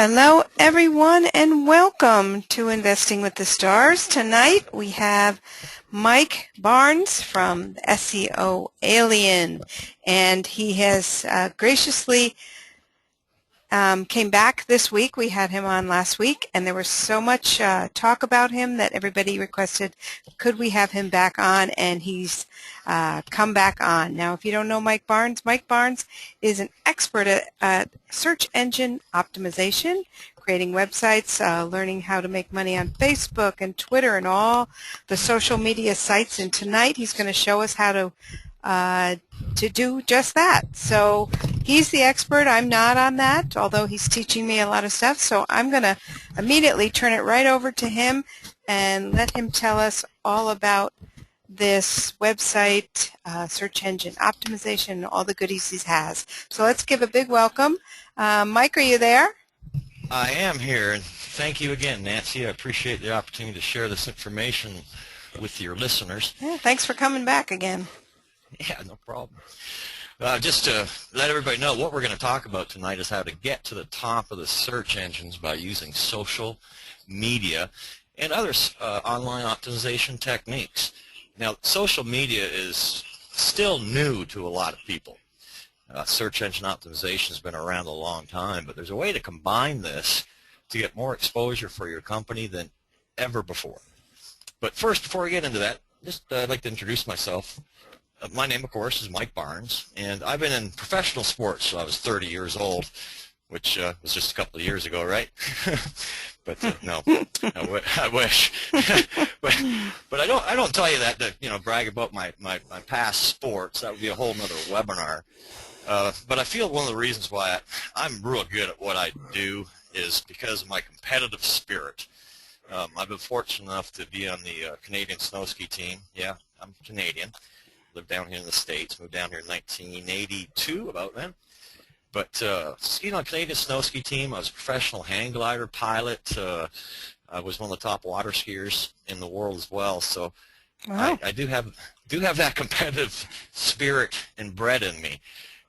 Hello everyone and welcome to Investing with the Stars. Tonight we have Mike Barnes from SEO Alien, and he has graciously came back this week. We had him on last week and there was so much talk about him that everybody requested, could we have him back on, and he's come back on. Now, if you don't know Mike Barnes is an expert at search engine optimization, creating websites, learning how to make money on Facebook and Twitter and all the social media sites. And tonight he's going to show us how to do just that. So he's the expert. I'm not on that, although he's teaching me a lot of stuff. So I'm going to immediately turn it right over to him and let him tell us all about this website, search engine optimization, and all the goodies he has. So let's give a big welcome. Mike, are you there? I am here, and thank you again, Nancy. I appreciate the opportunity to share this information with your listeners. Yeah, thanks for coming back again. Yeah, no problem. Just to let everybody know, what we're going to talk about tonight is how to get to the top of the search engines by using social media and other online optimization techniques. Now, social media is still new to a lot of people. Search engine optimization has been around a long time, but there's a way to combine this to get more exposure for your company than ever before. But first, before we get into that, I'd like to introduce myself. My name, of course, is Mike Barnes, and I've been in professional sports since I was 30 years old, which was just a couple of years ago, right? But no, I wish. but I don't tell you that to brag about my past sports. That would be a whole other webinar. But I feel one of the reasons why I'm real good at what I do is because of my competitive spirit. I've been fortunate enough to be on the Canadian snow ski team. Yeah, I'm Canadian. Lived down here in the States, moved down here in 1982, about then. But skiing on Canadian snow ski team, I was a professional hang glider pilot. I was one of the top water skiers in the world as well. So wow. I do have that competitive spirit inbred in me.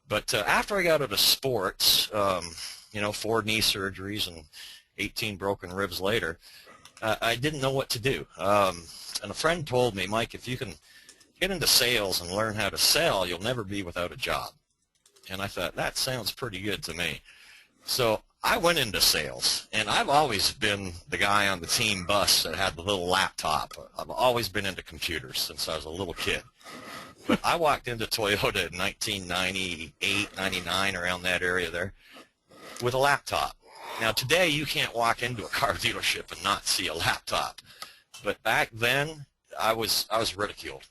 But after I got out of sports, 4 knee surgeries and 18 broken ribs later, I didn't know what to do. And a friend told me, Mike, if you can get into sales and learn how to sell, you'll never be without a job. And I thought, that sounds pretty good to me. So I went into sales, and I've always been the guy on the team bus that had the little laptop. I've always been into computers since I was a little kid. But I walked into Toyota in 1998, 99, around that area there, with a laptop. Now today you can't walk into a car dealership and not see a laptop. But back then I was ridiculed.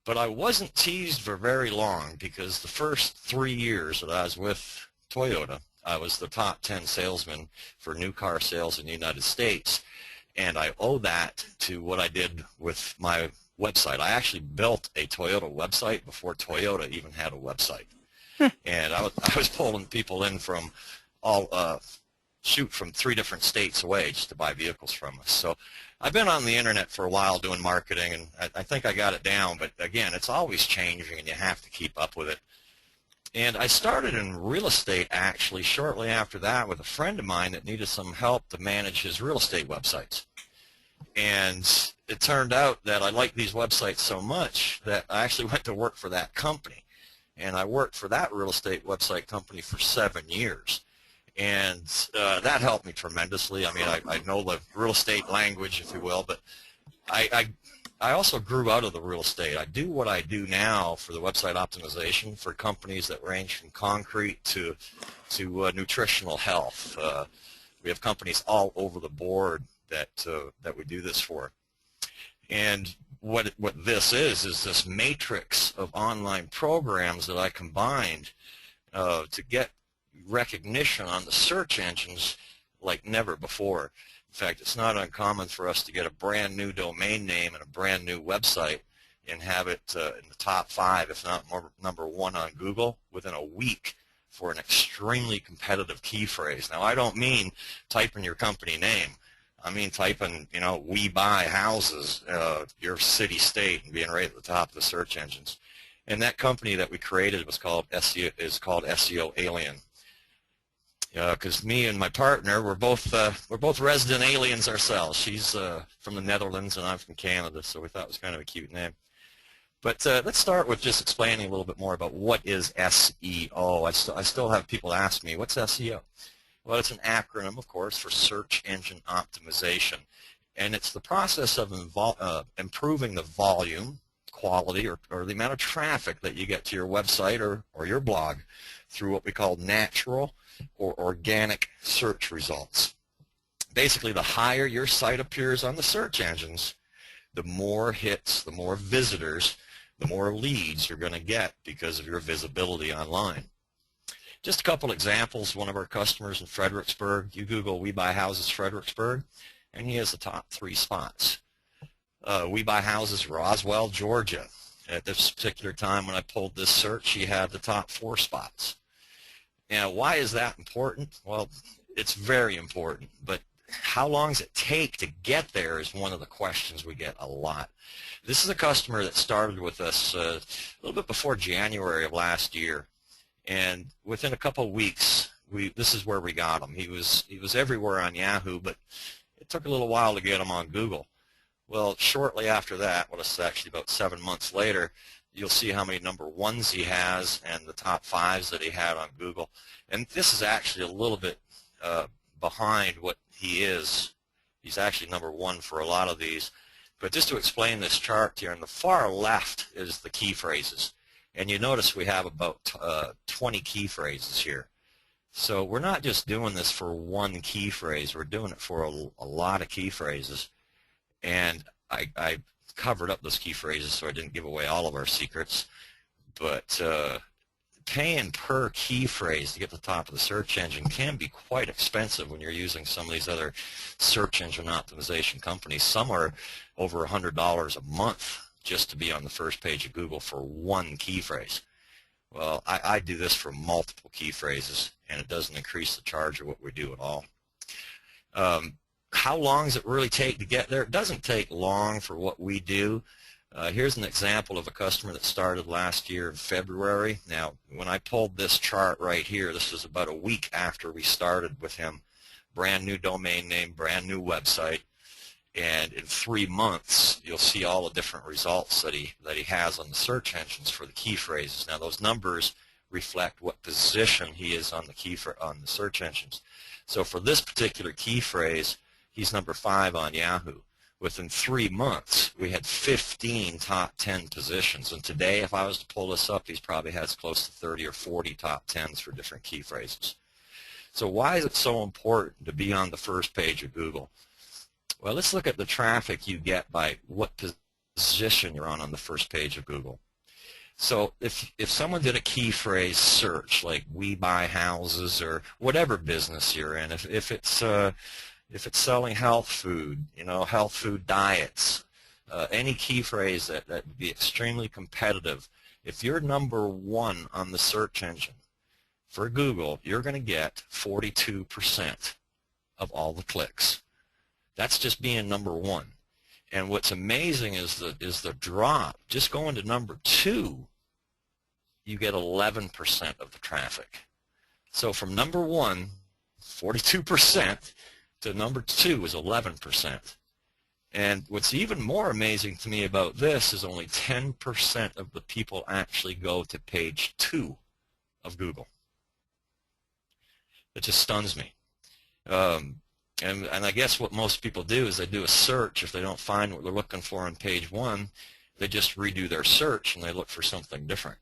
But I wasn't teased for very long, because the first 3 years that I was with Toyota, I was the top 10 salesman for new car sales in the United States. And I owe that to what I did with my website. I actually built a Toyota website before Toyota even had a website. And I was pulling people in from from 3 different states away just to buy vehicles from us. So I've been on the internet for a while doing marketing, and I think I got it down, but again, it's always changing and you have to keep up with it. And I started in real estate actually shortly after that with a friend of mine that needed some help to manage his real estate websites. And it turned out that I liked these websites so much that I actually went to work for that company. And I worked for that real estate website company for 7 years. And that helped me tremendously. I mean, I know the real estate language, if you will, but I also grew out of the real estate. I do what I do now for the website optimization for companies that range from concrete to nutritional health. We have companies all over the board that we do this for. And what this is this matrix of online programs that I combined to get recognition on the search engines like never before. In fact, it's not uncommon for us to get a brand new domain name and a brand new website and have it in the top 5, if not number 1 on Google within a week for an extremely competitive key phrase. Now, I don't mean typing your company name. I mean typing, we buy houses, your city, state, and being right at the top of the search engines. And that company that we created is called SEO Alien. because me and my partner, we're both resident aliens ourselves. She's from the Netherlands and I'm from Canada, so we thought it was kind of a cute name. But let's start with just explaining a little bit more about what is SEO. I still have people ask me, what's SEO? Well, it's an acronym, of course, for Search Engine Optimization. And it's the process of improving the volume, quality, or the amount of traffic that you get to your website or your blog through what we call natural or organic search results. Basically, the higher your site appears on the search engines, the more hits, the more visitors, the more leads you're going to get because of your visibility online. Just a couple examples. One of our customers in Fredericksburg, you Google We Buy Houses Fredericksburg, and he has the top 3 spots. We Buy Houses Roswell, Georgia. At this particular time when I pulled this search, he had the top 4 spots. Now, why is that important? Well, it's very important, but how long does it take to get there is one of the questions we get a lot. This is a customer that started with us a little bit before January of last year, and within a couple of weeks, this is where we got him. He was everywhere on Yahoo, but it took a little while to get him on Google. Well, shortly after that, well, it's actually about 7 months later, you'll see how many number 1s he has and the top 5s that he had on Google. And this is actually a little bit behind what he is. He's actually number 1 for a lot of these. But just to explain this chart here, on the far left is the key phrases. And you notice we have about 20 key phrases here. So we're not just doing this for one key phrase. We're doing it for a lot of key phrases. And I covered up those key phrases so I didn't give away all of our secrets. But paying per key phrase to get to the top of the search engine can be quite expensive when you're using some of these other search engine optimization companies. Some are over $100 a month just to be on the first page of Google for one key phrase. Well, I do this for multiple key phrases, and it doesn't increase the charge of what we do at all. How long does it really take to get there? It doesn't take long for what we do. Here's an example of a customer that started last year in February. Now, when I pulled this chart right here, this was about a week after we started with him. Brand new domain name, brand new website, and in 3 months, you'll see all the different results that he has on the search engines for the key phrases. Now, those numbers reflect what position he is on the search engines. So for this particular key phrase, he's number 5 on Yahoo. Within 3 months, we had 15 top 10 positions. And today, if I was to pull this up, he probably has close to 30 or 40 top 10s for different key phrases. So why is it so important to be on the first page of Google? Well, let's look at the traffic you get by what position you're on the first page of Google. So if someone did a key phrase search, like We Buy Houses or whatever business you're in, if it's selling health food, health food diets, any key phrase that would be extremely competitive, if you're number 1 on the search engine for Google, you're going to get 42% of all the clicks. That's just being number 1. And what's amazing is the drop. Just going to number 2, you get 11% of the traffic. So from number 1, 42%, to number 2 is 11%. And what's even more amazing to me about this is only 10% of the people actually go to page 2 of Google. It just stuns me. And I guess what most people do is they do a search. If they don't find what they're looking for on page 1, they just redo their search and they look for something different.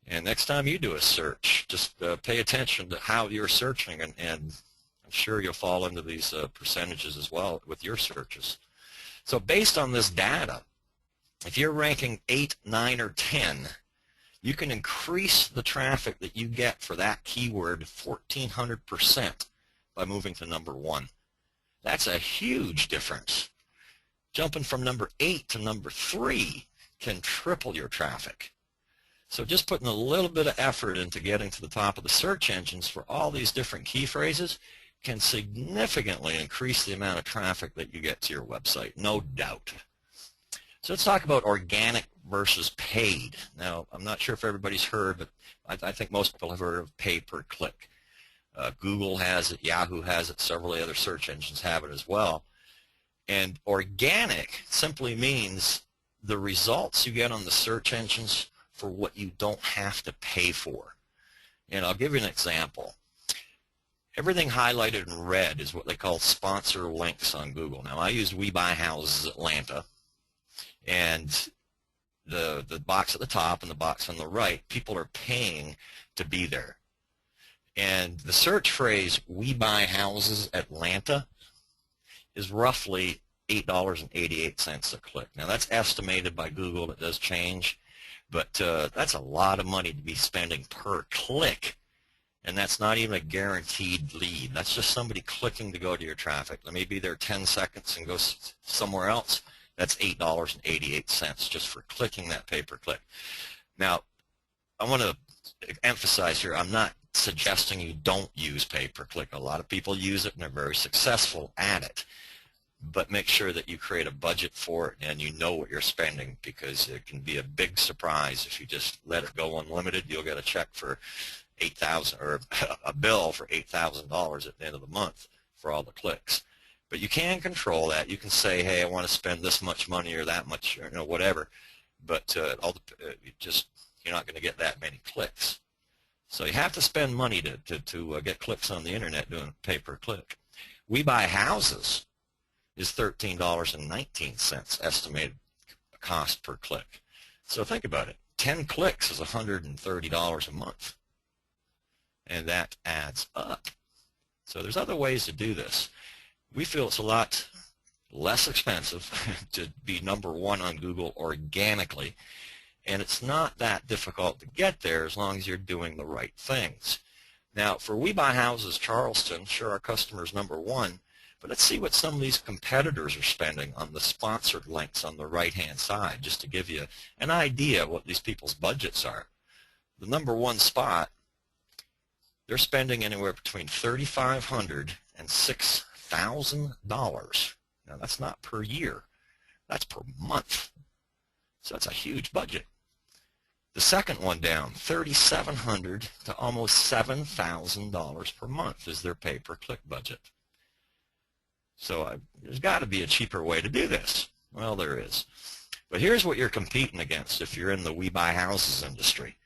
And next time you do a search, just pay attention to how you're searching, and I'm sure you'll fall into these percentages as well with your searches. So based on this data, if you're ranking 8, 9, or 10, you can increase the traffic that you get for that keyword 1,400% by moving to number 1. That's a huge difference. Jumping from number 8 to number 3 can triple your traffic. So just putting a little bit of effort into getting to the top of the search engines for all these different key phrases can significantly increase the amount of traffic that you get to your website, no doubt. So let's talk about organic versus paid. Now, I'm not sure if everybody's heard, but I think most people have heard of pay per click. Google has it, Yahoo has it, several other search engines have it as well. And organic simply means the results you get on the search engines for what you don't have to pay for. And I'll give you an example. Everything highlighted in red is what they call sponsor links on Google. Now, I use We Buy Houses Atlanta, and the box at the top and the box on the right, people are paying to be there. And the search phrase We Buy Houses Atlanta is roughly $8.88 a click. Now, that's estimated by Google. It does change, but that's a lot of money to be spending per click. And that's not even a guaranteed lead. That's just somebody clicking to go to your traffic. They may be there 10 seconds and go somewhere else. That's $8.88 just for clicking that pay-per-click. Now, I want to emphasize here, I'm not suggesting you don't use pay-per-click. A lot of people use it and they're very successful at it. But make sure that you create a budget for it and you know what you're spending, because it can be a big surprise if you just let it go unlimited. You'll get a check for $8,000 or a bill for $8,000 at the end of the month for all the clicks. But you can control that. You can say, hey, I want to spend this much money or that much, or whatever. But you're not going to get that many clicks. So you have to spend money to get clicks on the internet doing pay-per-click. We Buy Houses is $13.19 estimated cost per click. So think about it. 10 clicks is $130 a month. And that adds up. So there's other ways to do this. We feel it's a lot less expensive to be #1 on Google organically, and it's not that difficult to get there as long as you're doing the right things. Now, for We Buy Houses Charleston, sure, our customer's #1, but let's see what some of these competitors are spending on the sponsored links on the right-hand side, just to give you an idea of what these people's budgets are. The #1 spot, they're spending anywhere between $3,500 and $6,000. Now, that's not per year. That's per month. So that's a huge budget. The second one down, $3,700 to almost $7,000 per month is their pay-per-click budget. So there's got to be a cheaper way to do this. Well, there is. But here's what you're competing against if you're in the We Buy Houses industry.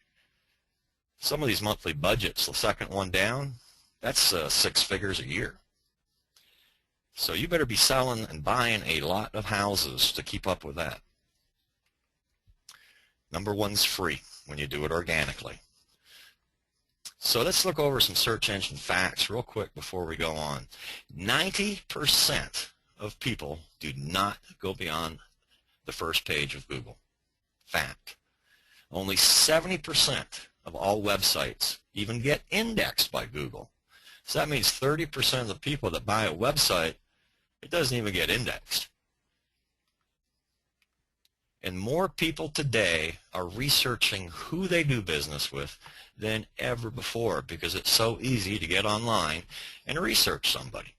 Some of these monthly budgets, the second one down, that's 6 figures a year. So you better be selling and buying a lot of houses to keep up with that. #1's free when you do it organically. So let's look over some search engine facts real quick before we go on. 90% of people do not go beyond the first page of Google. Fact. Only 70% of all websites even get indexed by Google. So that means 30% of the people that buy a website, it doesn't even get indexed. And more people today are researching who they do business with than ever before, because it's so easy to get online and research somebody.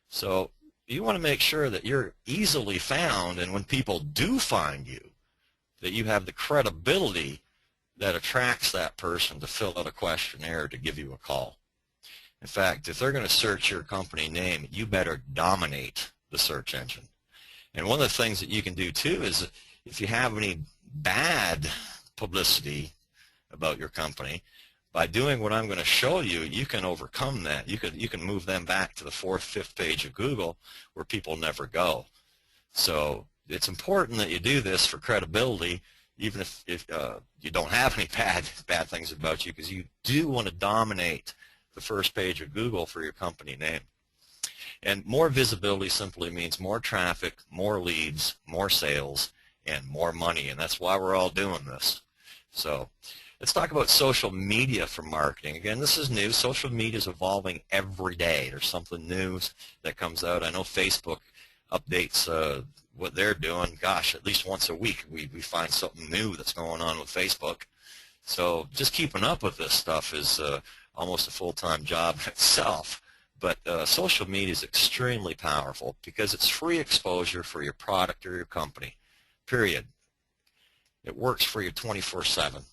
So you want to make sure that you're easily found, and when people do find you, that you have the credibility that attracts that person to fill out a questionnaire to give you a call. In fact, if they're going to search your company name, you better dominate the search engine. And one of the things that you can do too is, if you have any bad publicity about your company, by doing what I'm going to show you, you can overcome that. You can move them back to the 4th, 5th page of Google where people never go. So it's important that you do this for credibility, even if you don't have any bad things about you, because you do want to dominate the first page of Google for your company name. And more visibility simply means more traffic, more leads, more sales, and more money, and that's why we're all doing this. So let's talk about social media for marketing. Again, this is new. Social media is evolving every day. There's something new that comes out. I know Facebook updates what they're doing. Gosh, at least once a week we find something new that's going on with Facebook. So just keeping up with this stuff is almost a full-time job in itself. But social media is extremely powerful because it's free exposure for your product or your company, period. It works for you 24/7.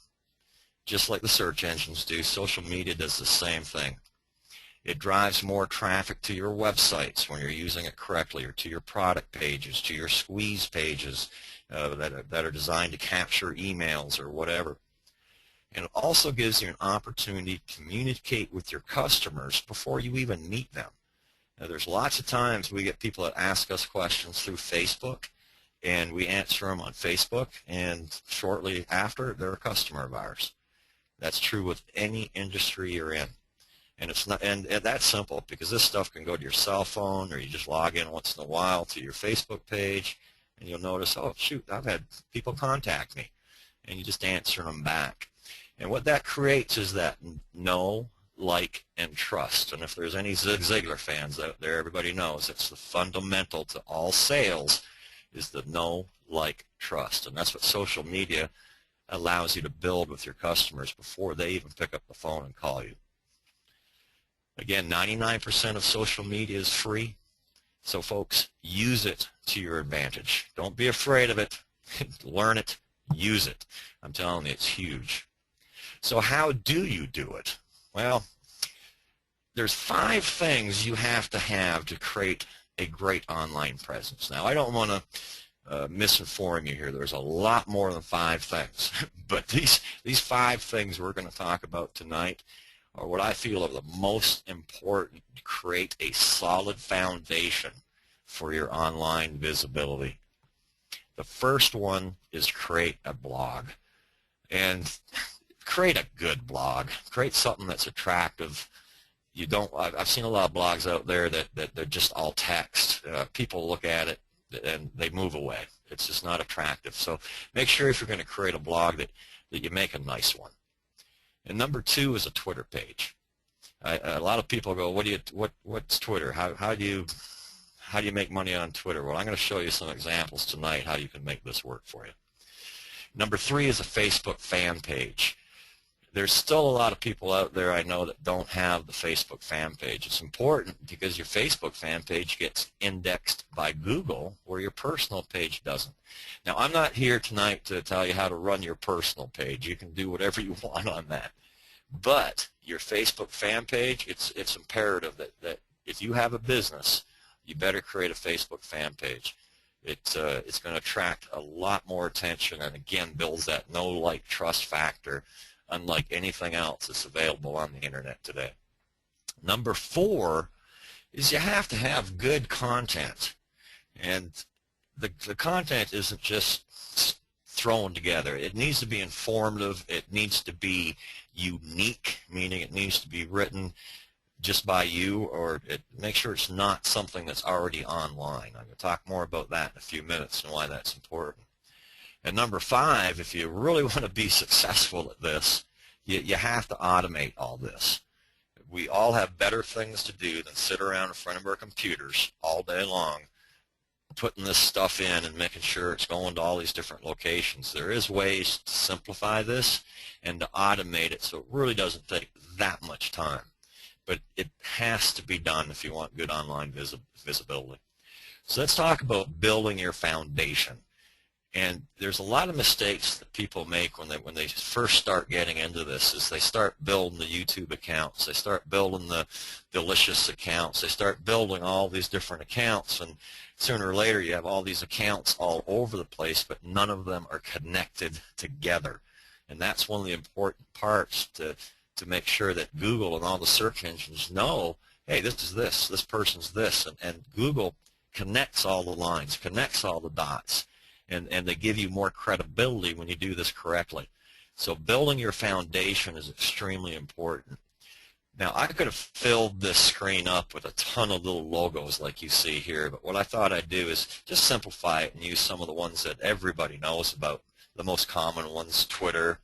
Just like the search engines do, social media does the same thing. It drives more traffic to your websites when you're using it correctly, or to your product pages, to your squeeze pages that are designed to capture emails or whatever. And it also gives you an opportunity to communicate with your customers before you even meet them. Now, there's lots of times we get people that ask us questions through Facebook, and we answer them on Facebook, and shortly after, they're a customer of ours. That's true with any industry you're in. And it's not, and that's simple, because this stuff can go to your cell phone, or you just log in once in a while to your Facebook page, and you'll notice, oh shoot, I've had people contact me, and you just answer them back. And what that creates is that know, like, and trust. And if there's any Zig Ziglar fans out there, everybody knows it's the fundamental to all sales is the know, like, trust. And that's what social media allows you to build with your customers before they even pick up the phone and call you. Again, 99% of social media is free. So folks, use it to your advantage. Don't be afraid of it. Learn it. Use it. I'm telling you, it's huge. So how do you do it? Well, there's 5 things you have to create a great online presence. Now, I don't want to misinform you here. There's a lot more than 5 things. But these 5 things we're going to talk about tonight are what I feel are the most important to create a solid foundation for your online visibility. The first one is create a blog. And create a good blog. Create something that's attractive. I've seen a lot of blogs out there that they're just all text. People look at it and they move away. It's just not attractive. So make sure if you're going to create a blog that you make a nice one. And number 2 is a Twitter page. A lot of people go, what's Twitter? How do you make money on Twitter? Well, I'm going to show you some examples tonight how you can make this work for you. Number 3 is a Facebook fan page. There's still a lot of people out there I know that don't have the Facebook fan page. It's important because your Facebook fan page gets indexed by Google where your personal page doesn't. Now, I'm not here tonight to tell you how to run your personal page. You can do whatever you want on that. But your Facebook fan page, it's imperative that if you have a business, you better create a Facebook fan page. It's going to attract a lot more attention and, again, builds that know, like, trust factor unlike anything else that's available on the internet today. Number 4 is you have to have good content. And the content isn't just thrown together. It needs to be informative. It needs to be unique, meaning it needs to be written just by you, or make sure it's not something that's already online. I'm going to talk more about that in a few minutes and why that's important. And number 5, if you really want to be successful at this, you have to automate all this. We all have better things to do than sit around in front of our computers all day long putting this stuff in and making sure it's going to all these different locations. There is ways to simplify this and to automate it so it really doesn't take that much time. But it has to be done if you want good online visibility. So let's talk about building your foundation. And there's a lot of mistakes that people make when they first start getting into this. Is they start building the YouTube accounts, they start building the Delicious accounts, they start building all these different accounts, and sooner or later you have all these accounts all over the place, but none of them are connected together. And that's one of the important parts to make sure that Google and all the search engines know, hey, this person's this, and Google connects all the lines, connects all the dots. And they give you more credibility when you do this correctly. So building your foundation is extremely important. Now, I could have filled this screen up with a ton of little logos like you see here, but what I thought I'd do is just simplify it and use some of the ones that everybody knows about, the most common ones: Twitter,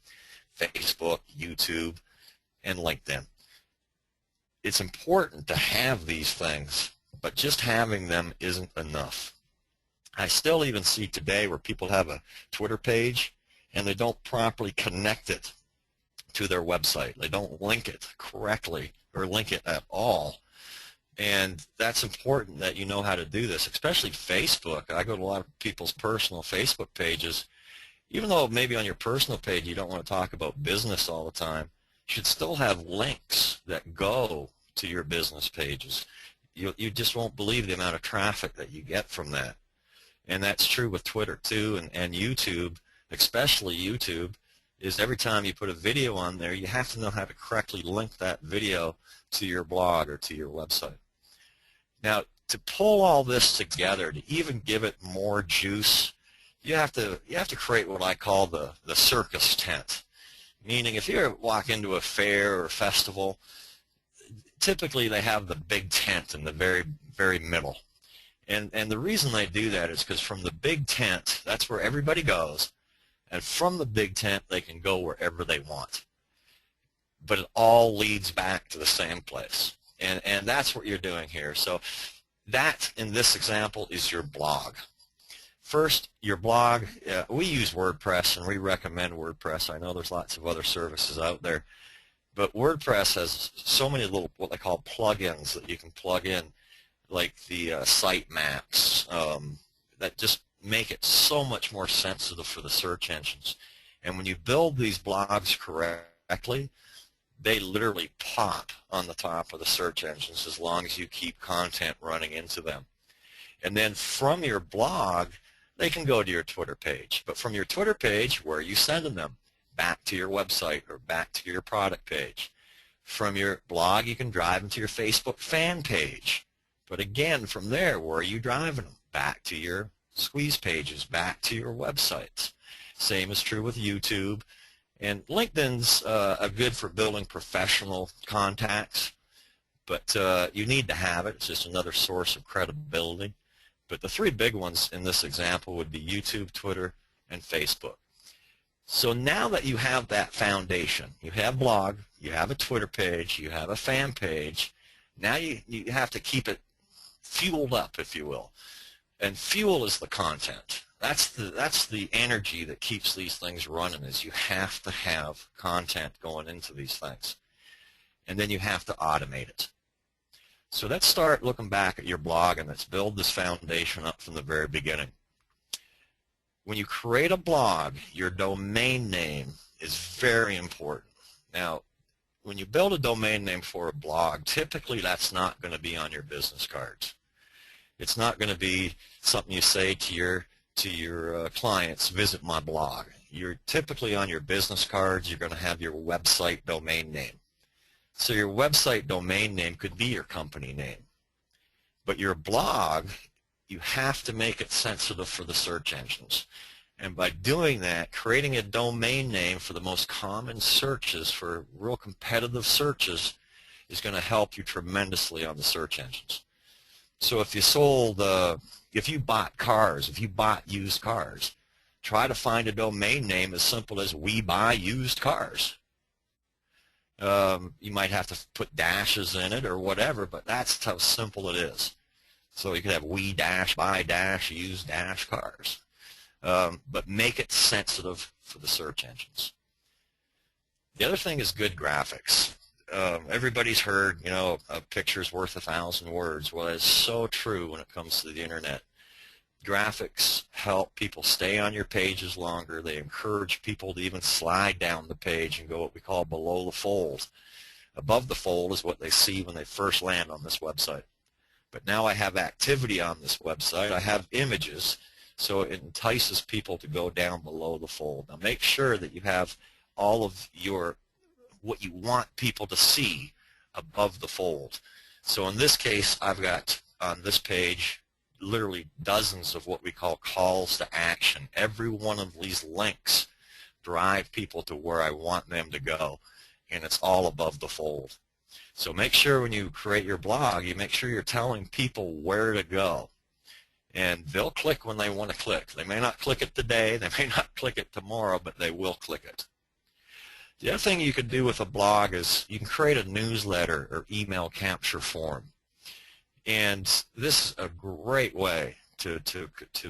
Facebook, YouTube, and LinkedIn. It's important to have these things, but just having them isn't enough. I still even see today where people have a Twitter page and they don't properly connect it to their website. They don't link it correctly or link it at all. And that's important that you know how to do this, especially Facebook. I go to a lot of people's personal Facebook pages. Even though maybe on your personal page you don't want to talk about business all the time, you should still have links that go to your business pages. You just won't believe the amount of traffic that you get from that. And that's true with Twitter too, and YouTube, especially YouTube, is every time you put a video on there, you have to know how to correctly link that video to your blog or to your website. Now, to pull all this together, to even give it more juice, you have to create what I call the circus tent. Meaning, if you walk into a fair or a festival, typically they have the big tent in the very, very middle. And the reason they do that is because from the big tent, that's where everybody goes, and from the big tent, they can go wherever they want. But it all leads back to the same place. And that's what you're doing here. So that, in this example, is your blog. First, your blog, we use WordPress, and we recommend WordPress. I know there's lots of other services out there, but WordPress has so many little, what they call plugins that you can plug in, like the site maps, that just make it so much more sensitive for the search engines. And when you build these blogs correctly, they literally pop on the top of the search engines as long as you keep content running into them. And then from your blog, they can go to your Twitter page. But from your Twitter page, where are you sending them? Back to your website or back to your product page. From your blog, you can drive them to your Facebook fan page. But again, from there, where are you driving them? Back to your squeeze pages, back to your websites. Same is true with YouTube. And LinkedIn's good for building professional contacts, but you need to have it. It's just another source of credibility. But the three big ones in this example would be YouTube, Twitter, and Facebook. So now that you have that foundation, you have blog, you have a Twitter page, you have a fan page, now you have to keep it fueled up, if you will. And fuel is the content. That's the energy that keeps these things running, is you have to have content going into these things. And then you have to automate it. So let's start looking back at your blog, and let's build this foundation up from the very beginning. When you create a blog, your domain name is very important. Now, when you build a domain name for a blog, typically that's not going to be on your business cards. It's not going to be something you say to your clients, visit my blog. You're typically on your business cards, you're going to have your website domain name. So your website domain name could be your company name. But your blog, you have to make it sensitive for the search engines. And by doing that, creating a domain name for the most common searches, for real competitive searches, is going to help you tremendously on the search engines. So if you if you bought cars, if you bought used cars, try to find a domain name as simple as "we buy used cars." You might have to put dashes in it or whatever, but that's how simple it is. So you could have "we dash buy dash used dash cars," but make it sensitive for the search engines. The other thing is good graphics. Everybody's heard, a picture's worth 1,000 words. Well, it's so true when it comes to the internet. Graphics help people stay on your pages longer. They encourage people to even slide down the page and go what we call below the fold. Above the fold is what they see when they first land on this website. But now I have activity on this website. I have images, so it entices people to go down below the fold. Now make sure that you have all of what you want people to see above the fold. So in this case, I've got on this page literally dozens of what we call calls to action. Every one of these links drive people to where I want them to go, and it's all above the fold. So make sure when you create your blog, you make sure you're telling people where to go. And they'll click when they want to click. They may not click it today, they may not click it tomorrow, but they will click it. The other thing you can do with a blog is you can create a newsletter or email capture form. And this is a great way to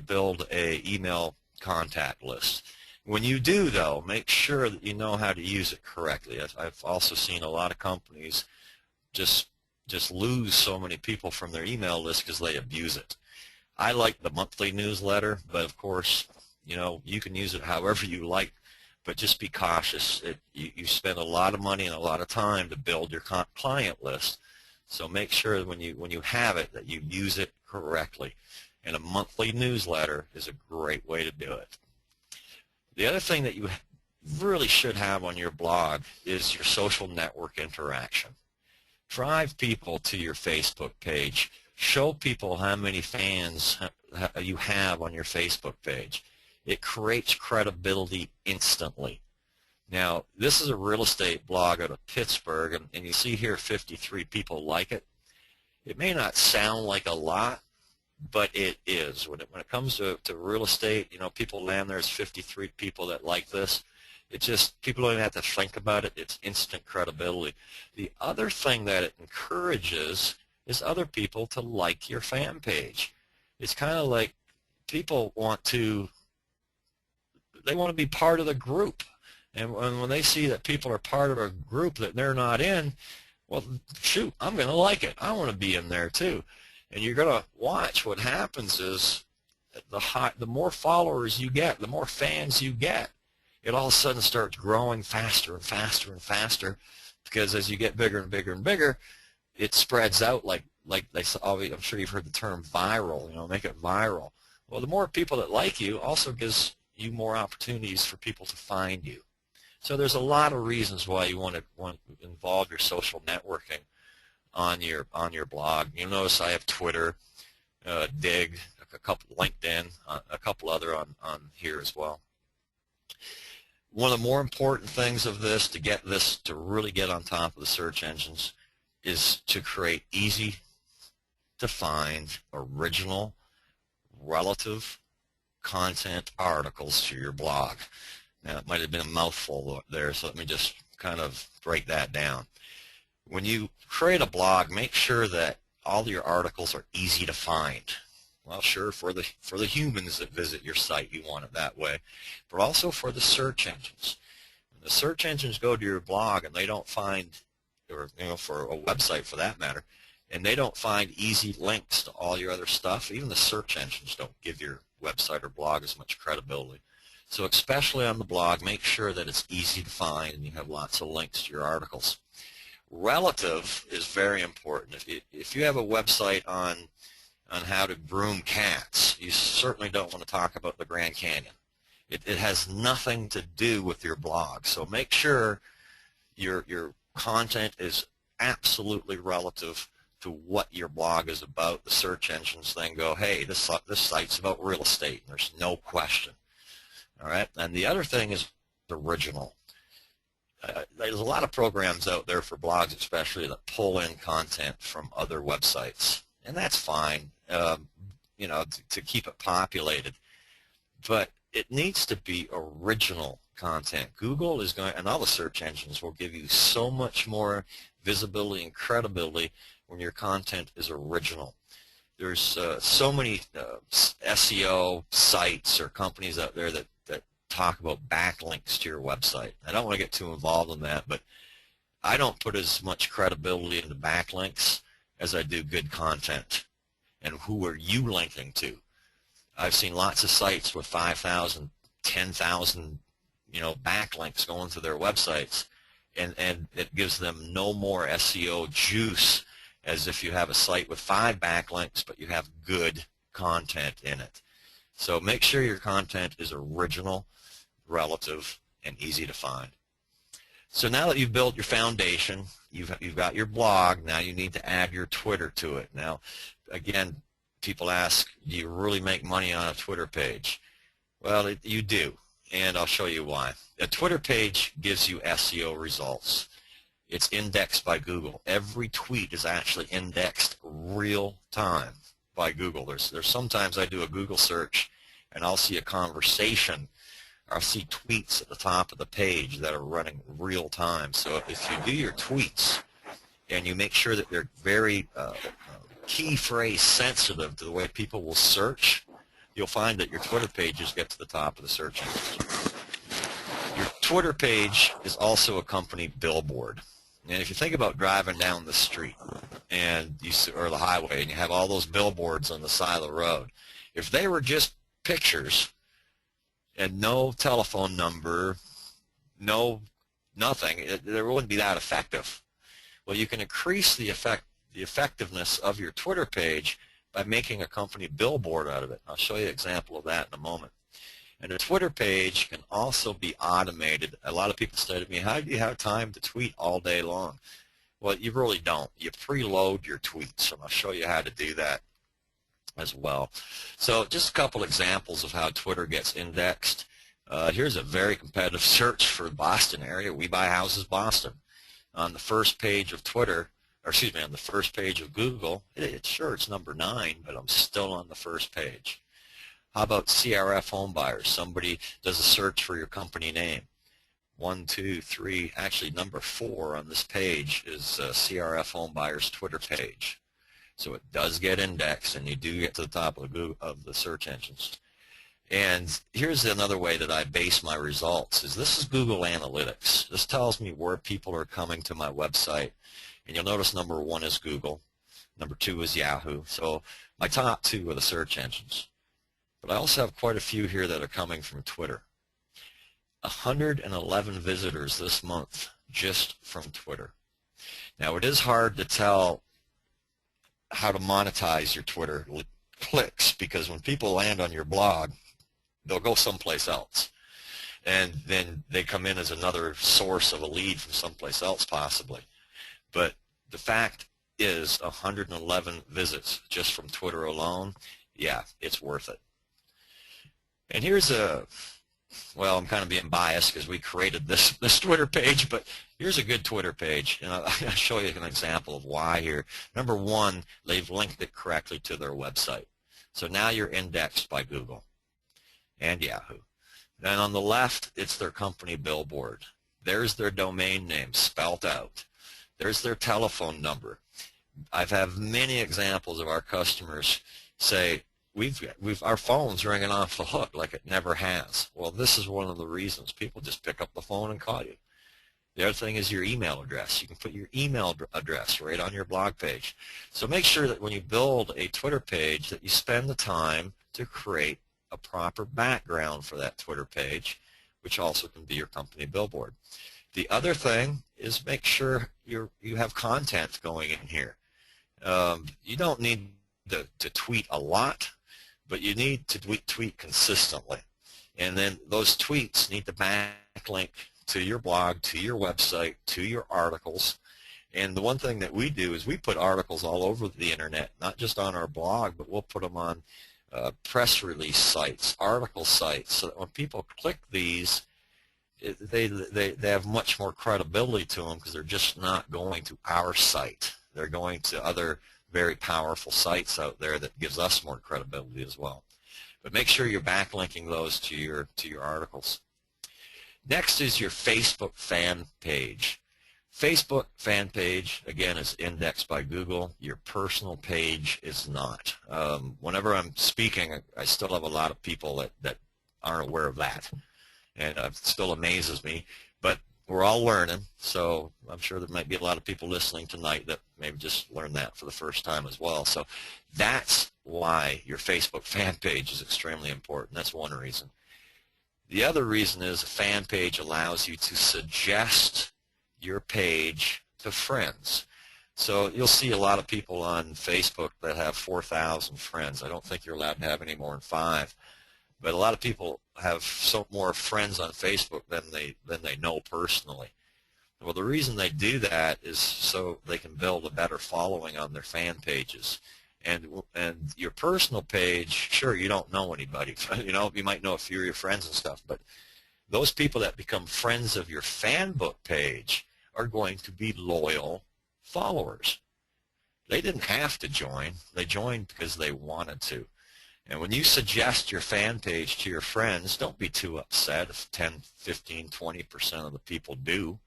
build an email contact list. When you do, though, make sure that you know how to use it correctly. I've also seen a lot of companies just lose so many people from their email list because they abuse it. I like the monthly newsletter, but of course, you can use it however you like. But just be cautious. You spend a lot of money and a lot of time to build your client list. So make sure when you have it that you use it correctly. And a monthly newsletter is a great way to do it. The other thing that you really should have on your blog is your social network interaction. Drive people to your Facebook page. Show people how many fans you have on your Facebook page. It creates credibility instantly. Now, this is a real estate blog out of Pittsburgh, and you see here 53 people like it. It may not sound like a lot, but it is. When it comes to real estate, you know, people land there's 53 people that like this. It just, people don't even have to think about it. It's instant credibility. The other thing that it encourages is other people to like your fan page. It's kind of like people want to be part of the group. And when they see that people are part of a group that they're not in, well, shoot, I'm going to like it. I want to be in there too. And you're going to watch what happens is the more followers you get, the more fans you get, it all of a sudden starts growing faster and faster and faster, because as you get bigger and bigger and bigger, it spreads out like they say. I'm sure you've heard the term viral, you know, make it viral. Well, the more people that like you also gives you more opportunities for people to find you. So there's a lot of reasons why you want to involve your social networking on your blog. You'll notice I have Twitter, Dig, a couple LinkedIn, a couple other on here as well. One of the more important things of this to really get on top of the search engines is to create easy to find, original, relative content articles to your blog. Now, it might have been a mouthful there, so let me just kind of break that down. When you create a blog, make sure that all your articles are easy to find. Well, sure, for the humans that visit your site, you want it that way, but also for the search engines. When the search engines go to your blog and they don't find, or for a website for that matter, and they don't find easy links to all your other stuff, even the search engines don't give your website or blog as much credibility. So especially on the blog, make sure that it's easy to find and you have lots of links to your articles. Relative is very important. If you have a website on how to groom cats, you certainly don't want to talk about the Grand Canyon. It has nothing to do with your blog. So make sure your content is absolutely relative to what your blog is about. The search engines then go, hey, this site's about real estate. There's no question. All right, and the other thing is original. There's a lot of programs out there for blogs especially that pull in content from other websites, and that's fine, you know, to keep it populated. But it needs to be original content. Google is going, and all the search engines will give you so much more visibility and credibility when your content is original. There's so many SEO sites or companies out there that talk about backlinks to your website. I don't want to get too involved in that, but I don't put as much credibility into backlinks as I do good content. And who are you linking to? I've seen lots of sites with 5,000, 10,000, backlinks going to their websites, and it gives them no more SEO juice as if you have a site with 5 backlinks, but you have good content in it. So make sure your content is original, relative, and easy to find. So now that you've built your foundation, you've got your blog, now you need to add your Twitter to it. Now, again, people ask, do you really make money on a Twitter page? Well, you do, and I'll show you why. A Twitter page gives you SEO results. It's indexed by Google. Every tweet is actually indexed real time by Google. There's sometimes I do a Google search and I'll see a conversation, or I'll see tweets at the top of the page that are running real time. So if you do your tweets and you make sure that they're very key phrase sensitive to the way people will search, you'll find that your Twitter pages get to the top of the search engines. Your Twitter page is also a company billboard. And if you think about driving down the street and or the highway and you have all those billboards on the side of the road, if they were just pictures and no telephone number, nothing, it wouldn't be that effective. Well, you can increase the the effectiveness of your Twitter page by making a company billboard out of it. I'll show you an example of that in a moment. And a Twitter page can also be automated. A lot of people say to me, how do you have time to tweet all day long? Well, you really don't. You preload your tweets, and I'll show you how to do that as well. So just a couple examples of how Twitter gets indexed. Here's a very competitive search for the Boston area. We Buy Houses Boston. On the first page of Twitter, or excuse me, on the first page of Google, it's number 9, but I'm still on the first page. How about CRF home buyers? Somebody does a search for your company name. 1, 2, 3, actually number 4 on this page is CRF home buyers Twitter page. So it does get indexed, and you do get to the top of the search engines. And here's another way that I base my results. This is Google Analytics. This tells me where people are coming to my website. And you'll notice number 1 is Google. Number 2 is Yahoo. So my top 2 are the search engines. But I also have quite a few here that are coming from Twitter. 111 visitors this month just from Twitter. Now, it is hard to tell how to monetize your Twitter clicks, because when people land on your blog, they'll go someplace else. And then they come in as another source of a lead from someplace else possibly. But the fact is 111 visits just from Twitter alone, yeah, it's worth it. And here's well, I'm kind of being biased because we created this Twitter page, but here's a good Twitter page, and I'll show you an example of why here. Number 1, they've linked it correctly to their website. So now you're indexed by Google and Yahoo. Then on the left, it's their company billboard. There's their domain name spelt out. There's their telephone number. I've had many examples of our customers say, our phone's ringing off the hook like it never has. Well, this is one of the reasons. People just pick up the phone and call you. The other thing is your email address. You can put your email address right on your blog page. So make sure that when you build a Twitter page that you spend the time to create a proper background for that Twitter page, which also can be your company billboard. The other thing is make sure you have content going in here. You don't need to tweet a lot, but you need to tweet consistently. And then those tweets need to backlink to your blog, to your website, to your articles. And the one thing that we do is we put articles all over the internet, not just on our blog, but we'll put them on press release sites, article sites, so that when people click these, they have much more credibility to them because they're just not going to our site. They're going to other very powerful sites out there that gives us more credibility as well. But make sure you're backlinking those to your articles. Next is your Facebook fan page. Facebook fan page, again, is indexed by Google. Your personal page is not. Whenever I'm speaking, I still have a lot of people that aren't aware of that. And it still amazes me. But we're all learning, so I'm sure there might be a lot of people listening tonight that maybe just learned that for the first time as well. So that's why your Facebook fan page is extremely important. That's one reason. The other reason is a fan page allows you to suggest your page to friends. So you'll see a lot of people on Facebook that have 4,000 friends. I don't think you're allowed to have any more than 5. But a lot of people have more friends on Facebook than they know personally. Well, the reason they do that is so they can build a better following on their fan pages. And your personal page, sure, you don't know anybody. You know, you might know a few of your friends and stuff, but those people that become friends of your fan book page are going to be loyal followers. They didn't have to join. They joined because they wanted to. And when you suggest your fan page to your friends, don't be too upset if 10, 15, 20% of the people do.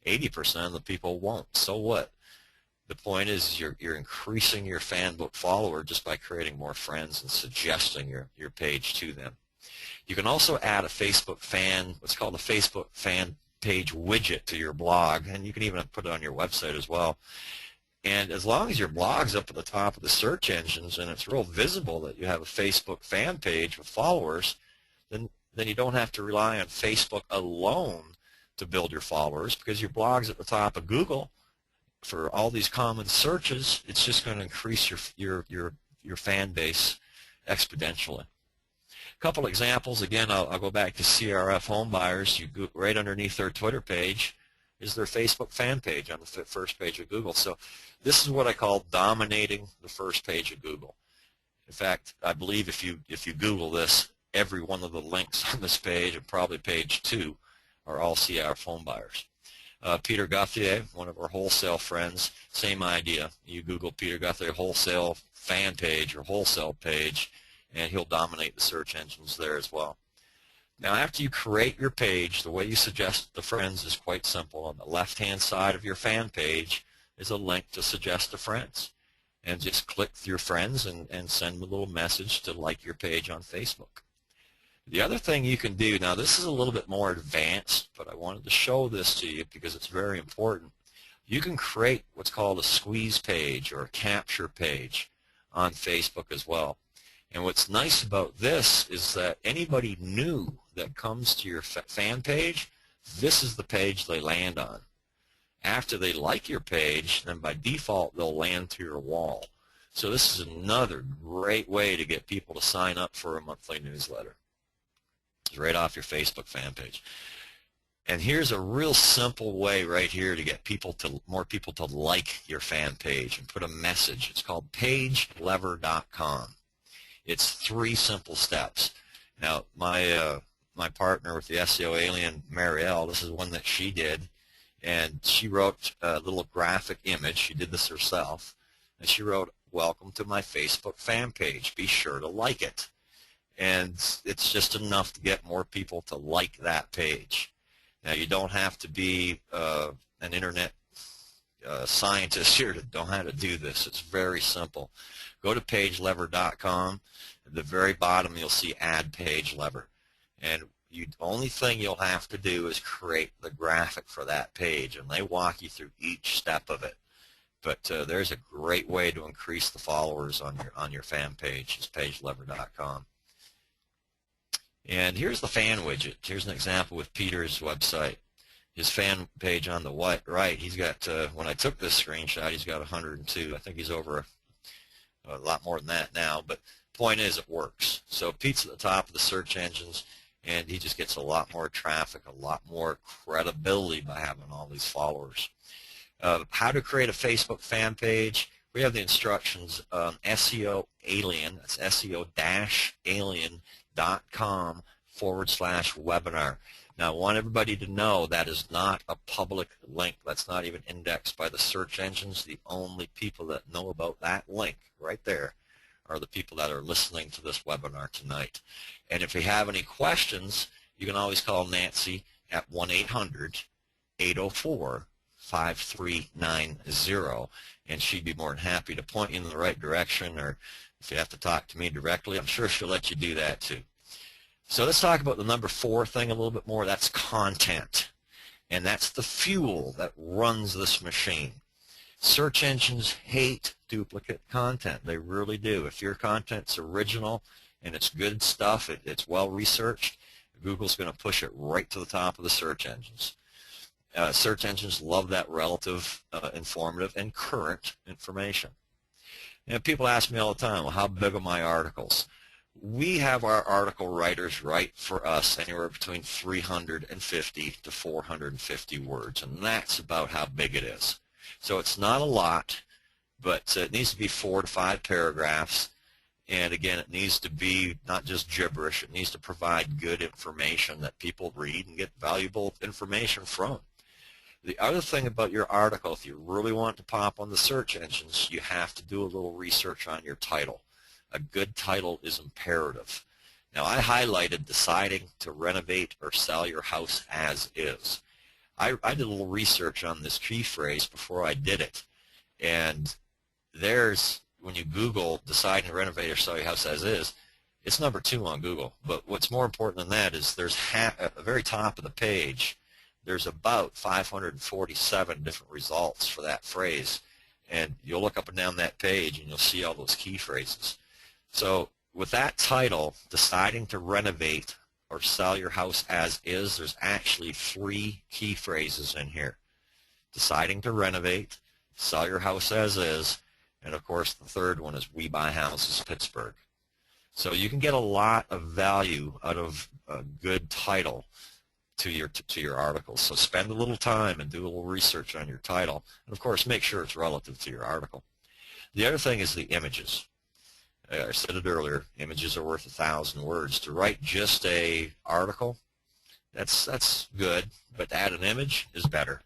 80% of the people won't. So what? The point is you're increasing your fan book follower just by creating more friends and suggesting your page to them. You can also add a Facebook fan, what's called a Facebook fan page widget to your blog, and you can even put it on your website as well. And as long as your blog's up at the top of the search engines and it's real visible that you have a Facebook fan page with followers, then you don't have to rely on Facebook alone to build your followers, because your blog's at the top of Google for all these common searches, it's just going to increase your fan base exponentially. A couple examples. Again, I'll go back to CRF Homebuyers. You go right underneath their Twitter page is their Facebook fan page on the first page of Google. So this is what I call dominating the first page of Google. In fact, I believe if you Google this, every one of the links on this page, and probably page 2, are all CRF Homebuyers. Peter Gauthier, one of our wholesale friends, same idea. You Google Peter Gauthier wholesale fan page or wholesale page, and he'll dominate the search engines there as well. Now, after you create your page, the way you suggest to friends is quite simple. On the left-hand side of your fan page is a link to suggest to friends. And just click your friends and send them a little message to like your page on Facebook. The other thing you can do, now this is a little bit more advanced, but I wanted to show this to you because it's very important. You can create what's called a squeeze page or a capture page on Facebook as well. And what's nice about this is that anybody new that comes to your fan page, this is the page they land on. After they like your page, then by default they'll land to your wall. So this is another great way to get people to sign up for a monthly newsletter. It's right off your Facebook fan page. And here's a real simple way right here to get more people to like your fan page and put a message. It's called pagelever.com. It's 3 simple steps. Now, my partner with the SEO Alien, Marielle, this is one that she did, and she wrote a little graphic image. She did this herself, and she wrote, "Welcome to my Facebook fan page. Be sure to like it." And it's just enough to get more people to like that page. Now, you don't have to be an internet scientist here to know how to do this. It's very simple. Go to pagelever.com. At the very bottom, you'll see Add Page Lever. And the only thing you'll have to do is create the graphic for that page, and they walk you through each step of it. But there's a great way to increase the followers on your fan page. It's pagelever.com. And here's the fan widget. Here's an example with Peter's website. His fan page on the right, he's got, when I took this screenshot, he's got 102. I think he's over a lot more than that now, but point is it works. So Pete's at the top of the search engines, and he just gets a lot more traffic, a lot more credibility by having all these followers. How to create a Facebook fan page. We have the instructions on SEO Alien. That's SEO-alien.com/webinar. Now, I want everybody to know that is not a public link. That's not even indexed by the search engines. The only people that know about that link right there are the people that are listening to this webinar tonight. And if you have any questions, you can always call Nancy at 1-800-804-5390, and she'd be more than happy to point you in the right direction, or if you have to talk to me directly, I'm sure she'll let you do that too. So let's talk about the number 4 thing a little bit more. That's content, and that's the fuel that runs this machine. Search engines hate duplicate content. They really do. If your content's original and it's good stuff, it's well researched, Google's going to push it right to the top of the search engines. Search engines love that relative, informative, and current information. And people ask me all the time, well, how big are my articles? We have our article writers write for us anywhere between 350 to 450 words, and that's about how big it is. So it's not a lot, but it needs to be 4 to 5 paragraphs. And again, it needs to be not just gibberish. It needs to provide good information that people read and get valuable information from. The other thing about your article, if you really want to pop on the search engines, you have to do a little research on your title. A good title is imperative. Now, I highlighted deciding to renovate or sell your house as is. I did a little research on this key phrase before I did it. And there's, when you Google deciding to renovate or sell your house as is, it's number 2 on Google. But what's more important than that is there's at the very top of the page, there's about 547 different results for that phrase. And you'll look up and down that page and you'll see all those key phrases. So with that title, deciding to renovate or sell your house as is, there's actually 3 key phrases in here. Deciding to renovate, Sell Your House As Is, and of course the third one is We Buy Houses Pittsburgh. So you can get a lot of value out of a good title to your articles. So spend a little time and do a little research on your title, and of course make sure it's relative to your article. The other thing is the images. I said it earlier, images are worth 1,000 words. To write just a article, that's good, but to add an image is better.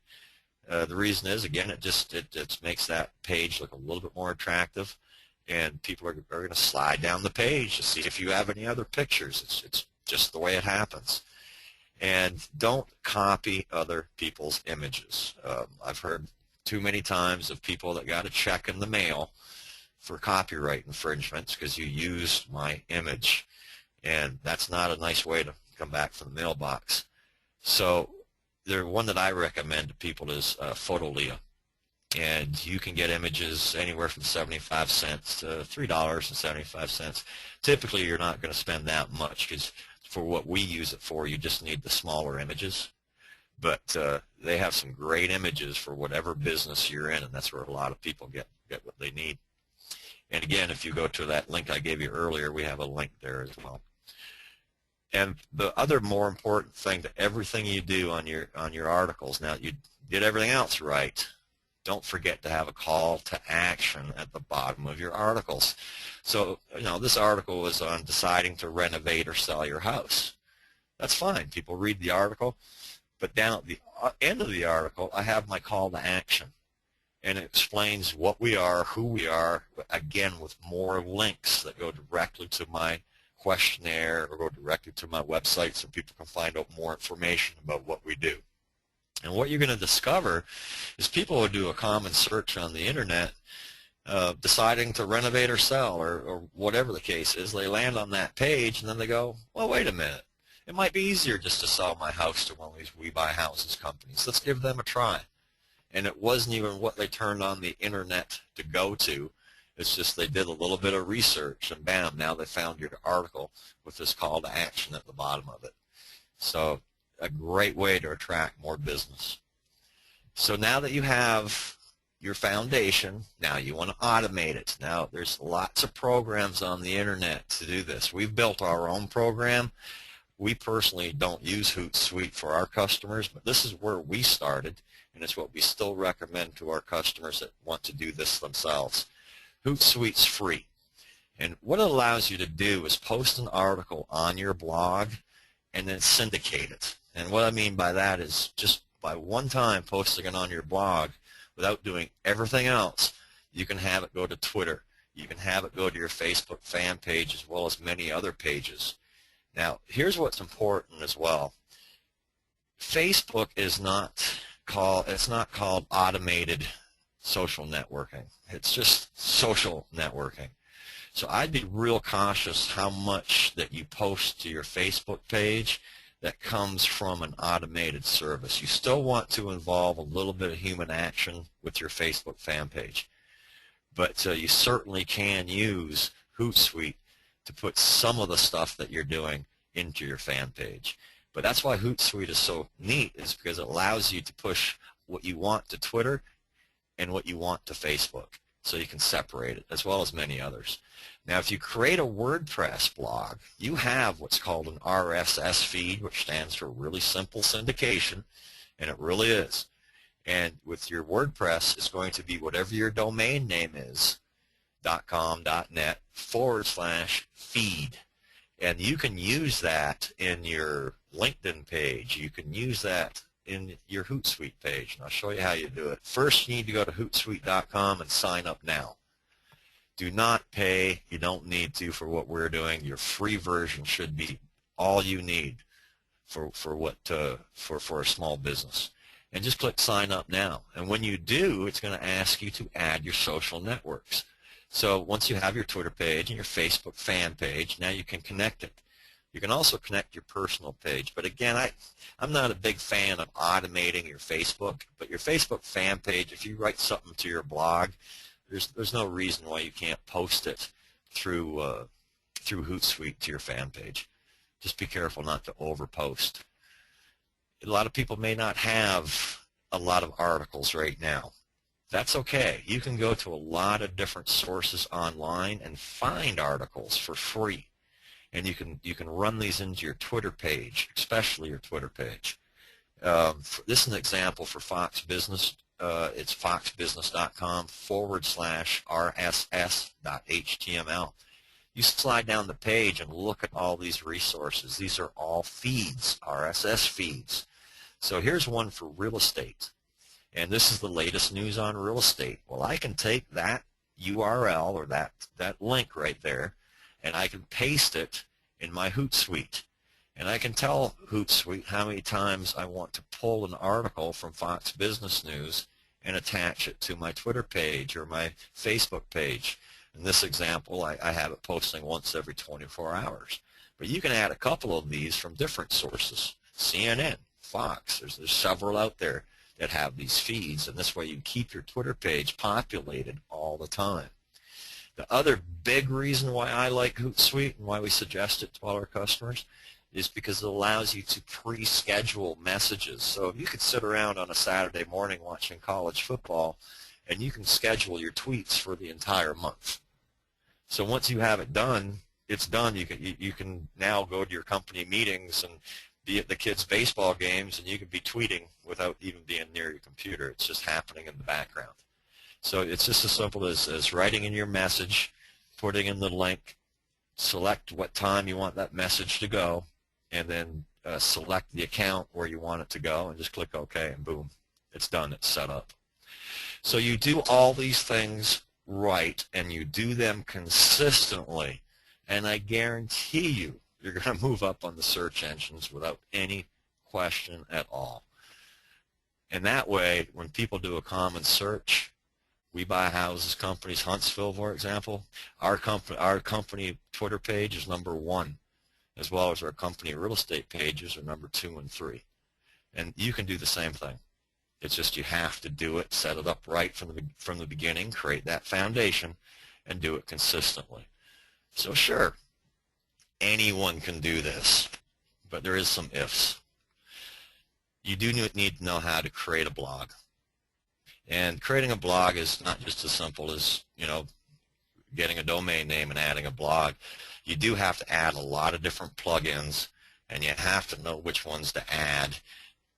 The reason is, again, it makes that page look a little bit more attractive, and people are going to slide down the page to see if you have any other pictures. It's just the way it happens. And don't copy other people's images. I've heard too many times of people that got a check in the mail for copyright infringements because you used my image, and that's not a nice way to come back from the mailbox. So the one that I recommend to people is Fotolia, and you can get images anywhere from 75 cents to $3.75. Typically you're not going to spend that much, because for what we use it for, you just need the smaller images. But they have some great images for whatever business you're in, and that's where a lot of people get what they need. And again, if you go to that link I gave you earlier, we have a link there as well. And the other more important thing to everything you do on your articles, now you did everything else right, don't forget to have a call to action at the bottom of your articles. So, this article was on deciding to renovate or sell your house. That's fine. People read the article, but down at the end of the article, I have my call to action. And it explains what we are, who we are, again, with more links that go directly to my questionnaire or go directly to my website so people can find out more information about what we do. And what you're going to discover is people will do a common search on the internet deciding to renovate or sell, or whatever the case is. They land on that page, and then they go, well, wait a minute. It might be easier just to sell my house to one of these We Buy Houses companies. Let's give them a try. And it wasn't even what they turned on the internet to go to. It's just they did a little bit of research, and bam, now they found your article with this call to action at the bottom of it. So a great way to attract more business. So now that you have your foundation, now you want to automate it. Now there's lots of programs on the internet to do this. We've built our own program. We personally don't use Hootsuite for our customers, but this is where we started, and it's what we still recommend to our customers that want to do this themselves. Hootsuite's free, and what it allows you to do is post an article on your blog and then syndicate it. And what I mean by that is just by one time posting it on your blog without doing everything else, you can have it go to Twitter. You can have it go to your Facebook fan page as well as many other pages. Now, here's what's important as well. Facebook is not called automated social networking. It's just social networking. So I'd be real cautious how much that you post to your Facebook page that comes from an automated service. You still want to involve a little bit of human action with your Facebook fan page. But you certainly can use Hootsuite to put some of the stuff that you're doing into your fan page. But that's why Hootsuite is so neat, is because it allows you to push what you want to Twitter and what you want to Facebook, so you can separate it, as well as many others. Now, if you create a WordPress blog, you have what's called an RSS feed, which stands for really simple syndication, and it really is. And with your WordPress, it's going to be whatever your domain name is, .com, .net /feed. And you can use that in your LinkedIn page. You can use that in your Hootsuite page, and I'll show you how you do it. First, you need to go to Hootsuite.com and sign up now. Do not pay. You don't need to for what we're doing. Your free version should be all you need for a small business. And just click sign up now. And when you do, it's going to ask you to add your social networks. So once you have your Twitter page and your Facebook fan page, now you can connect it. You can also connect your personal page. But again, I'm not a big fan of automating your Facebook. But your Facebook fan page, if you write something to your blog, there's no reason why you can't post it through Hootsuite to your fan page. Just be careful not to overpost. A lot of people may not have a lot of articles right now. That's okay. You can go to a lot of different sources online and find articles for free. And you can run these into your Twitter page, especially your Twitter page. This is an example for Fox Business. It's foxbusiness.com/rss.html. You slide down the page and look at all these resources. These are all feeds, RSS feeds. So here's one for real estate. And this is the latest news on real estate. Well, I can take that URL or that link right there, and I can paste it in my Hootsuite. And I can tell Hootsuite how many times I want to pull an article from Fox Business News and attach it to my Twitter page or my Facebook page. In this example, I have it posting once every 24 hours. But you can add a couple of these from different sources. CNN, Fox, there's several out there that have these feeds, and this way you keep your Twitter page populated all the time. The other big reason why I like Hootsuite and why we suggest it to all our customers is because it allows you to pre-schedule messages. So if you could sit around on a Saturday morning watching college football, and you can schedule your tweets for the entire month. So once you have it done, it's done. You can now go to your company meetings and be at the kids' baseball games, and you can be tweeting without even being near your computer. It's just happening in the background. So it's just as simple as writing in your message, putting in the link, select what time you want that message to go, and then select the account where you want it to go, and just click OK, and boom, it's done. It's set up. So you do all these things right, and you do them consistently, and I guarantee you, you're going to move up on the search engines without any question at all. And that way, when people do a common search, We Buy Houses Companies, Huntsville, for example, our company Twitter page is #1, as well as our company real estate pages are #2 and 3. And you can do the same thing. It's just you have to do it, set it up right from the beginning, create that foundation, and do it consistently. So sure, anyone can do this, but there is some ifs. You do need to know how to create a blog. And creating a blog is not just as simple as, getting a domain name and adding a blog. You do have to add a lot of different plugins, and you have to know which ones to add.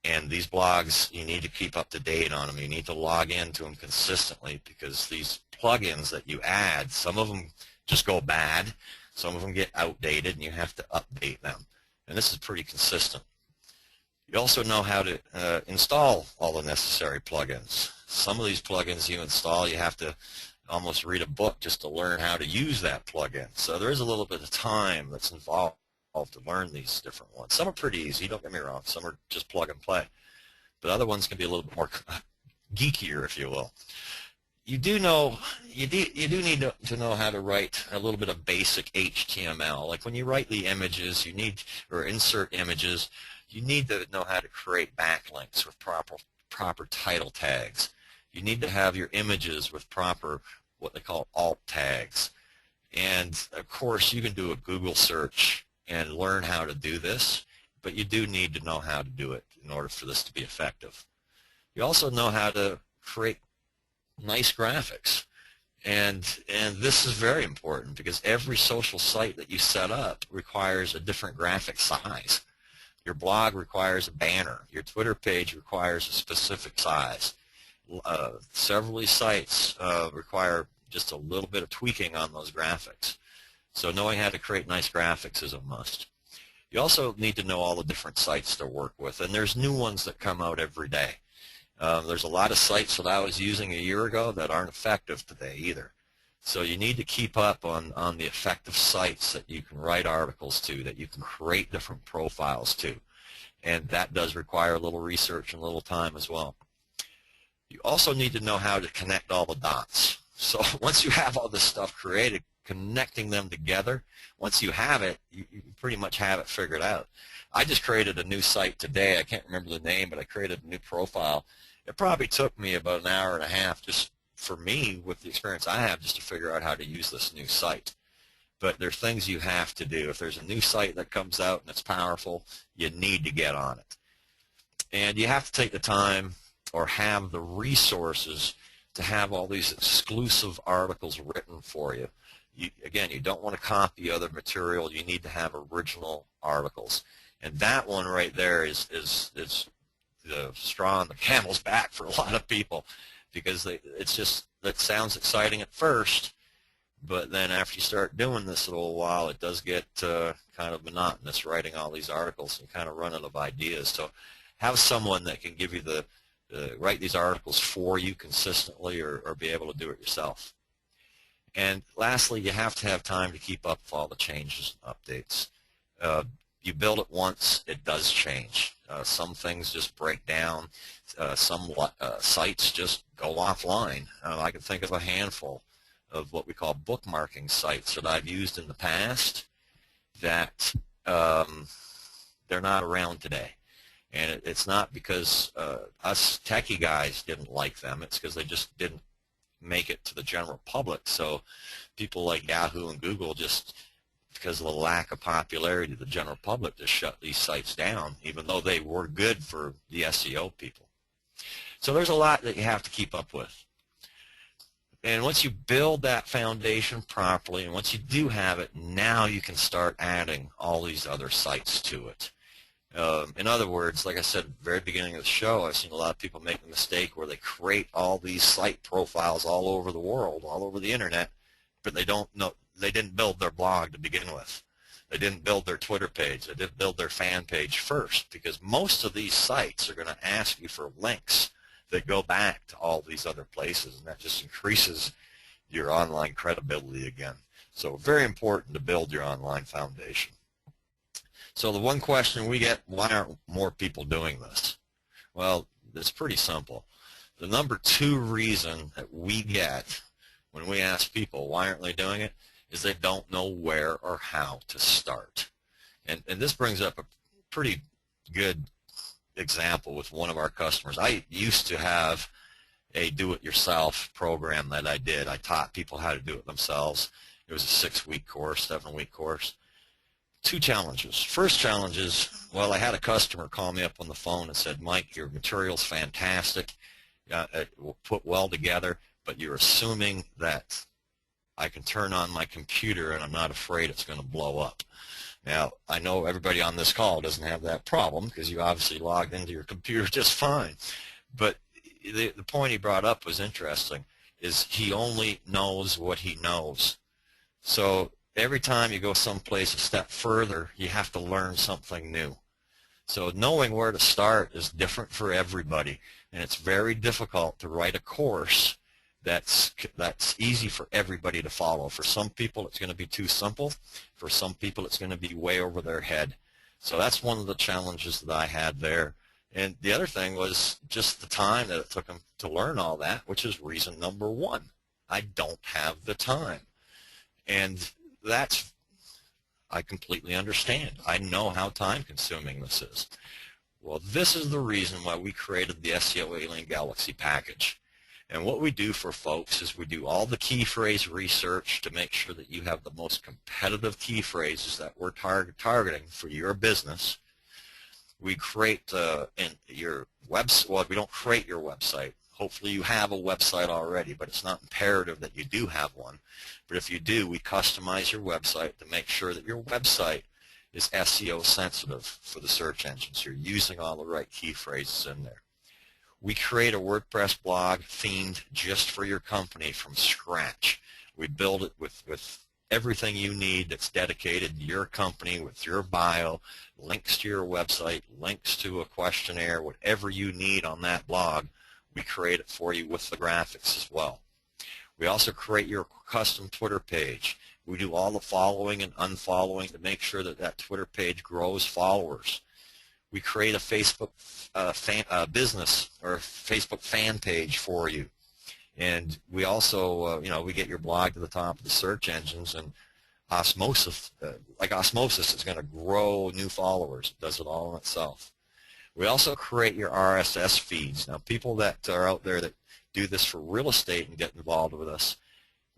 And these blogs, you need to keep up to date on them. You need to log into them consistently, because these plugins that you add, some of them just go bad, some of them get outdated, and you have to update them. And this is pretty consistent. You also know how to install all the necessary plugins. Some of these plugins you install, you have to almost read a book just to learn how to use that plugin. So there is a little bit of time that's involved to learn these different ones. Some are pretty easy, don't get me wrong. Some are just plug and play. But other ones can be a little bit more geekier, if you will. You do need to know how to write a little bit of basic HTML. Like when you write the images, or insert images, you need to know how to create backlinks with proper title tags. You need to have your images with proper, what they call alt tags. And of course, you can do a Google search and learn how to do this, but you do need to know how to do it in order for this to be effective. You also know how to create nice graphics. And this is very important, because every social site that you set up requires a different graphic size. Your blog requires a banner. Your Twitter page requires a specific size. Several of these sites require just a little bit of tweaking on those graphics. So knowing how to create nice graphics is a must. You also need to know all the different sites to work with, and there's new ones that come out every day. There's a lot of sites that I was using a year ago that aren't effective today either. So you need to keep up on the effective sites that you can write articles to, that you can create different profiles to. And that does require a little research and a little time as well. You also need to know how to connect all the dots. So once you have all this stuff created, connecting them together, once you have it, you pretty much have it figured out. I just created a new site today. I can't remember the name, but I created a new profile. It probably took me about an hour and a half, just for me, with the experience I have, just to figure out how to use this new site. But there are things you have to do. If there's a new site that comes out and it's powerful, you need to get on it. And you have to take the time or have the resources to have all these exclusive articles written for you. Again, you don't want to copy other material. You need to have original articles. And that one right there is the straw on the camel's back for a lot of people, because that sounds exciting at first, but then after you start doing this a little while, it does get kind of monotonous writing all these articles and kind of run out of ideas. So have someone that can give you write these articles for you consistently, or be able to do it yourself. And lastly, you have to have time to keep up with all the changes and updates. You build it once, it does change. Some things just break down. Some sites just go offline. I can think of a handful of what we call bookmarking sites that I've used in the past that they're not around today. And it's not because us techie guys didn't like them. It's because they just didn't make it to the general public. So people like Yahoo and Google, just because of the lack of popularity to the general public, just shut these sites down, even though they were good for the SEO people. So there's a lot that you have to keep up with. And once you build that foundation properly, and once you do have it, now you can start adding all these other sites to it. In other words, like I said at the very beginning of the show, I've seen a lot of people make the mistake where they create all these site profiles all over the world, all over the internet, but they didn't build their blog to begin with. They didn't build their Twitter page. They didn't build their fan page first, because most of these sites are going to ask you for links that go back to all these other places, and that just increases your online credibility again. So very important to build your online foundation. So the one question we get, why aren't more people doing this? Well, it's pretty simple. The number 2 reason that we get when we ask people why aren't they doing it is they don't know where or how to start. And this brings up a pretty good example with one of our customers. I used to have a do-it-yourself program that I did. I taught people how to do it themselves. It was a 6-week course, 7-week course. 2 challenges. First challenge is, well, I had a customer call me up on the phone and said, Mike, your material's fantastic. It will put well together, but you're assuming that I can turn on my computer and I'm not afraid it's going to blow up. Now, I know everybody on this call doesn't have that problem because you obviously logged into your computer just fine. But the point he brought up was interesting, is he only knows what he knows. So every time you go someplace a step further, you have to learn something new. So knowing where to start is different for everybody, and it's very difficult to write a course that's easy for everybody to follow. For some people, it's going to be too simple. For some people, it's going to be way over their head. So that's one of the challenges that I had there. And the other thing was just the time that it took them to learn all that, which is reason number 1. I don't have the time. And that's, I completely understand. I know how time-consuming this is. Well, this is the reason why we created the SEO Alien Galaxy package. And what we do for folks is we do all the key phrase research to make sure that you have the most competitive key phrases that we're targeting for your business. We create your website. Well, we don't create your website. Hopefully you have a website already, but it's not imperative that you do have one. But if you do, we customize your website to make sure that your website is SEO sensitive for the search engines. You're using all the right key phrases in there. We create a WordPress blog themed just for your company from scratch. We build it with everything you need that's dedicated to your company, with your bio, links to your website, links to a questionnaire, whatever you need on that blog, we create it for you with the graphics as well. We also create your custom Twitter page. We do all the following and unfollowing to make sure that that Twitter page grows followers. We create a Facebook business or Facebook fan page for you. And we also, we get your blog to the top of the search engines, and Osmosis, like Osmosis, is going to grow new followers. It does it all in itself. We also create your RSS feeds. Now, people that are out there that do this for real estate and get involved with us,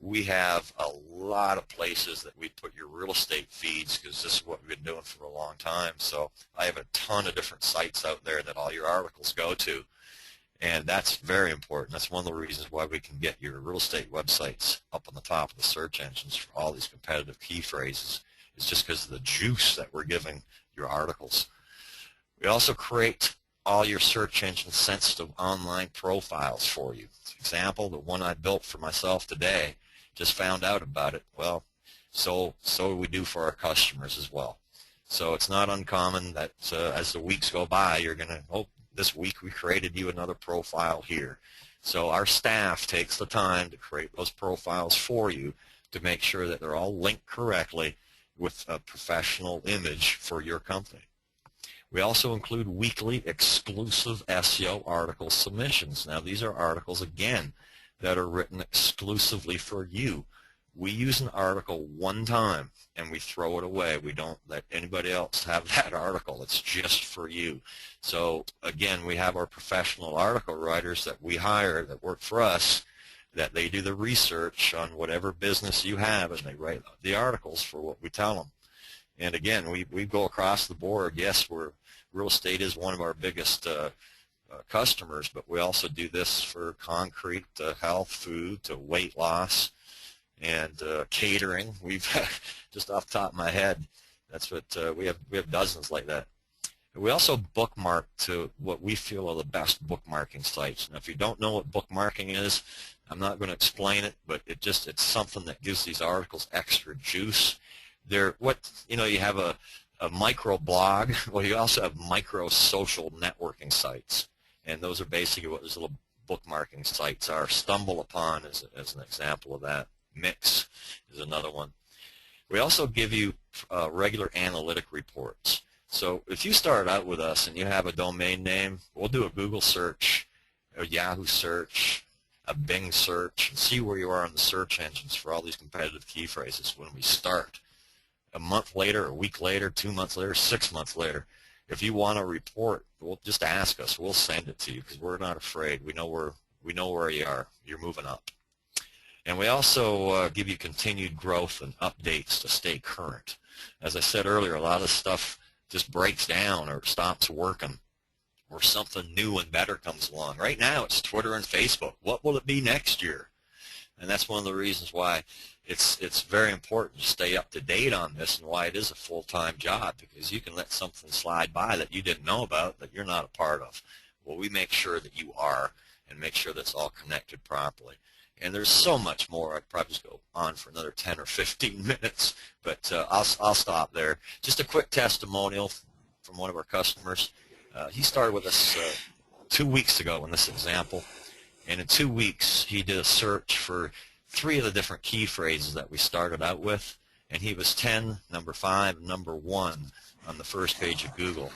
we have a lot of places that we put your real estate feeds, because this is what we've been doing for a long time. So I have a ton of different sites out there that all your articles go to. And that's very important. That's one of the reasons why we can get your real estate websites up on the top of the search engines for all these competitive key phrases. It's just because of the juice that we're giving your articles. We also create all your search engine sensitive online profiles for you. For example, the one I built for myself today, just found out about it. Well, so we do for our customers as well. So it's not uncommon that as the weeks go by, you're going to, oh, this week we created you another profile here. So our staff takes the time to create those profiles for you to make sure that they're all linked correctly with a professional image for your company. We also include weekly exclusive SEO article submissions. Now these are articles, again, that are written exclusively for you. We use an article one time and we throw it away. We don't let anybody else have that article. It's just for you. So again, we have our professional article writers that we hire that work for us, that they do the research on whatever business you have, and they write the articles for what we tell them. And again, we go across the board. Yes, real estate is one of our biggest customers, but we also do this for concrete, health, food, to weight loss, and catering. We've just off the top of my head, that's what we have dozens like that. And we also bookmark to what we feel are the best bookmarking sites. Now, if you don't know what bookmarking is, I'm not going to explain it, but it's something that gives these articles extra juice. You have a micro blog. Well, you also have micro social networking sites, and those are basically what those little bookmarking sites are. StumbleUpon as an example of that. Mix is another one. We also give you regular analytic reports. So if you start out with us and you have a domain name, we'll do a Google search, a Yahoo search, a Bing search, and see where you are on the search engines for all these competitive key phrases when we start. A month later, a week later, 2 months later, 6 months later, if you want a report, well, just ask us. We'll send it to you because we're not afraid. We know where you are. You're moving up. And we also give you continued growth and updates to stay current. As I said earlier, a lot of this stuff just breaks down or stops working, or something new and better comes along. Right now it's Twitter and Facebook. What will it be next year? And that's one of the reasons why it's very important to stay up to date on this, and why it is a full-time job, because you can let something slide by that you didn't know about, that you're not a part of. Well, we make sure that you are, and make sure that's all connected properly. And there's so much more. I'd probably just go on for another 10 or 15 minutes, but I'll stop there. Just a quick testimonial from one of our customers. He started with us 2 weeks ago in this example, and in 2 weeks he did a search for 3 of the different key phrases that we started out with, and he was 10, number 5, number 1 on the first page of Google.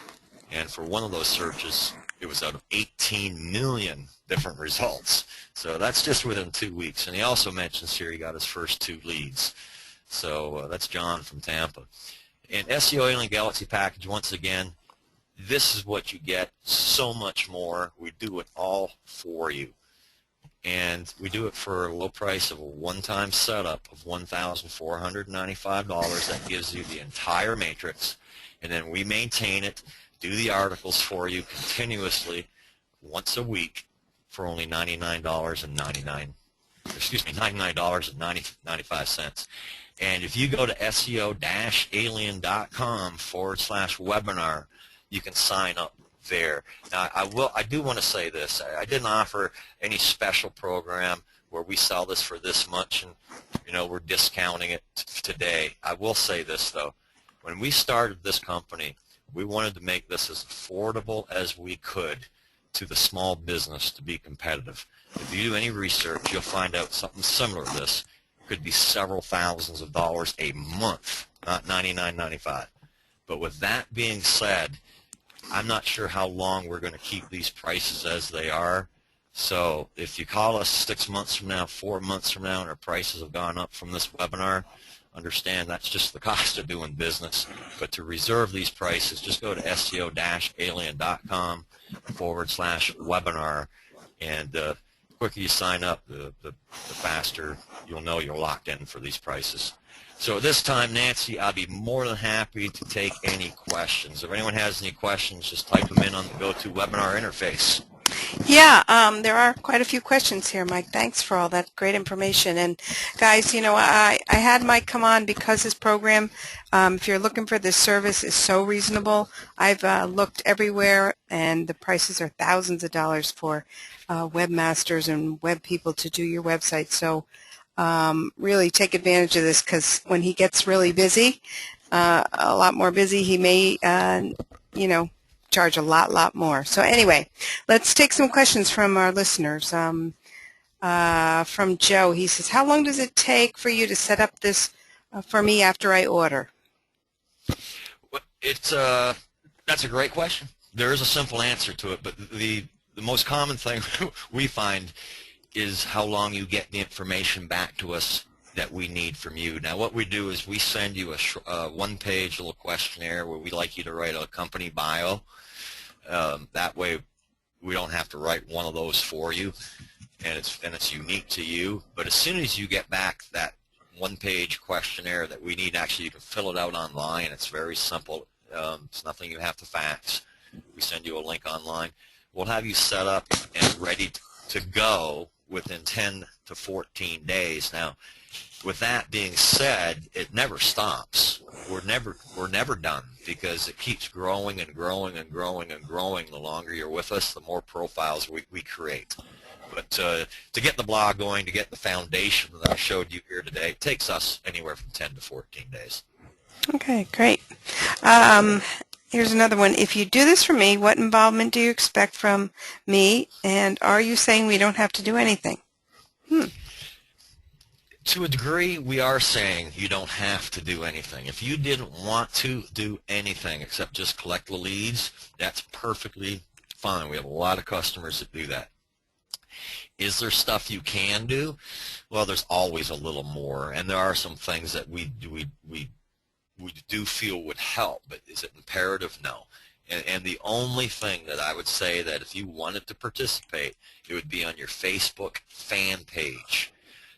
And for one of those searches, it was out of 18 million different results. So that's just within 2 weeks. And he also mentions here he got his first 2 leads. So that's John from Tampa. And SEO Alien Galaxy package, once again, this is what you get, so much more. We do it all for you. And we do it for a low price of a one-time setup of $1,495. That gives you the entire matrix. And then we maintain it, do the articles for you continuously once a week for only $99.95. And if you go to SEO-alien.com/webinar, you can sign up there. Now, I do want to say this. I didn't offer any special program where we sell this for this much and we're discounting it today. I will say this though. When we started this company, we wanted to make this as affordable as we could to the small business to be competitive. If you do any research, you'll find out something similar to this could be several thousands of dollars a month, not $99.95. But with that being said, I'm not sure how long we're going to keep these prices as they are. So if you call us 6 months from now, 4 months from now, and our prices have gone up from this webinar, understand that's just the cost of doing business. But to reserve these prices, just go to SEO-alien.com/webinar, and the quicker you sign up, the faster you'll know you're locked in for these prices. So at this time, Nancy, I'll be more than happy to take any questions. If anyone has any questions, just type them in on the GoToWebinar interface. Yeah, there are quite a few questions here, Mike. Thanks for all that great information. And guys, I had Mike come on because his program, if you're looking for this service, is so reasonable. I've looked everywhere, and the prices are thousands of dollars for webmasters and web people to do your website. So really take advantage of this, because when he gets really busy, a lot more busy, he may, charge a lot more. So anyway, let's take some questions from our listeners. From Joe, he says, how long does it take for you to set up this for me after I order? Well, that's a great question. There is a simple answer to it, but the most common thing we find is how long you get the information back to us that we need from you. Now, what we do is we send you a one-page little questionnaire where we like you to write a company bio. That way we don't have to write one of those for you, and it's unique to you. But as soon as you get back that one-page questionnaire that we need, actually you can fill it out online. It's very simple. It's nothing you have to fax. We send you a link online. We'll have you set up and ready to go within 10 to 14 days. Now, with that being said, it never stops. We're never done, because it keeps growing and growing and growing and growing. The longer you're with us, the more profiles we create. But to get the blog going, to get the foundation that I showed you here today, it takes us anywhere from 10 to 14 days. Okay, great. Here's another one. If you do this for me, what involvement do you expect from me? And are you saying we don't have to do anything? To a degree, we are saying you don't have to do anything. If you didn't want to do anything except just collect the leads, that's perfectly fine. We have a lot of customers that do that. Is there stuff you can do? Well, there's always a little more, and there are some things that we do feel would help, but is it imperative? No. And the only thing that I would say that if you wanted to participate, it would be on your Facebook fan page,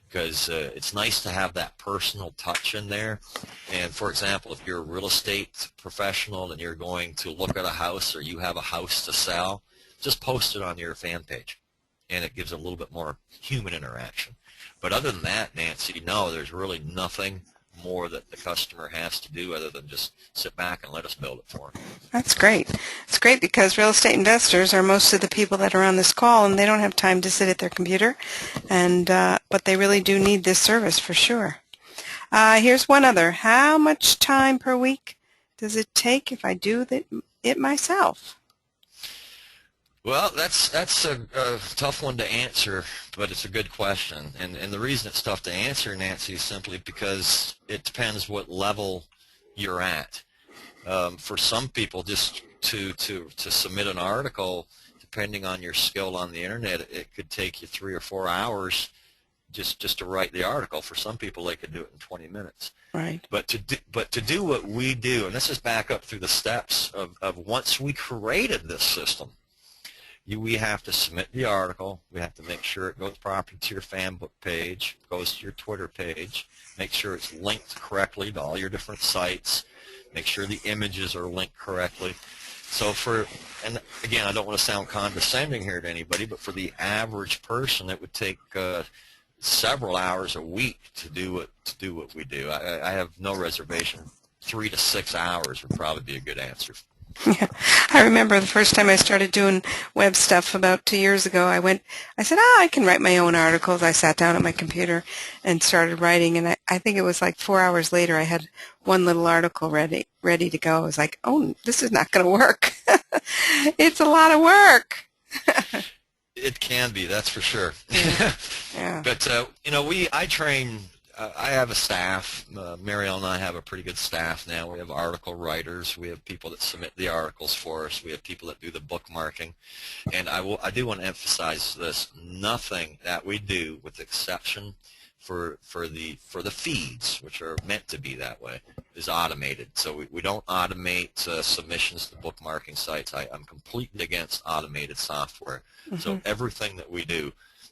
because it's nice to have that personal touch in there. And for example, if you're a real estate professional and you're going to look at a house, or you have a house to sell, just post it on your fan page, and it gives a little bit more human interaction. But other than that, Nancy, no, there's really nothing more that the customer has to do other than just sit back and let us build it for them. That's great. It's great, because real estate investors are most of the people that are on this call, and they don't have time to sit at their computer, and but they really do need this service for sure. Here's one other. How much time per week does it take if I do it myself? Well, that's a tough one to answer, but it's a good question. And the reason it's tough to answer, Nancy, is simply because it depends what level you're at. For some people, just to submit an article, depending on your skill on the internet, it could take you 3 or 4 hours just to write the article. For some people, they could do it in 20 minutes. Right. But to do what we do, and this is back up through the steps of once we created this system, we have to submit the article. We have to make sure it goes properly to your fanbook page, goes to your Twitter page, make sure it's linked correctly to all your different sites, make sure the images are linked correctly. So and again, I don't want to sound condescending here to anybody, but for the average person, it would take several hours a week to do what we do. I have no reservation. 3 to 6 hours would probably be a good answer. Yeah. I remember the first time I started doing web stuff about 2 years ago, I said, I can write my own articles. I sat down at my computer and started writing, and I think it was like 4 hours later I had one little article ready to go. I was like, oh, this is not going to work. It's a lot of work. It can be, that's for sure. Yeah. But, I train. I have a staff. Marielle and I have a pretty good staff now. We have article writers. We have people that submit the articles for us. We have people that do the bookmarking. And I do want to emphasize this. Nothing that we do, with exception for the feeds, which are meant to be that way, is automated. So we don't automate submissions to bookmarking sites. I'm completely against automated software. Mm-hmm. So everything that we do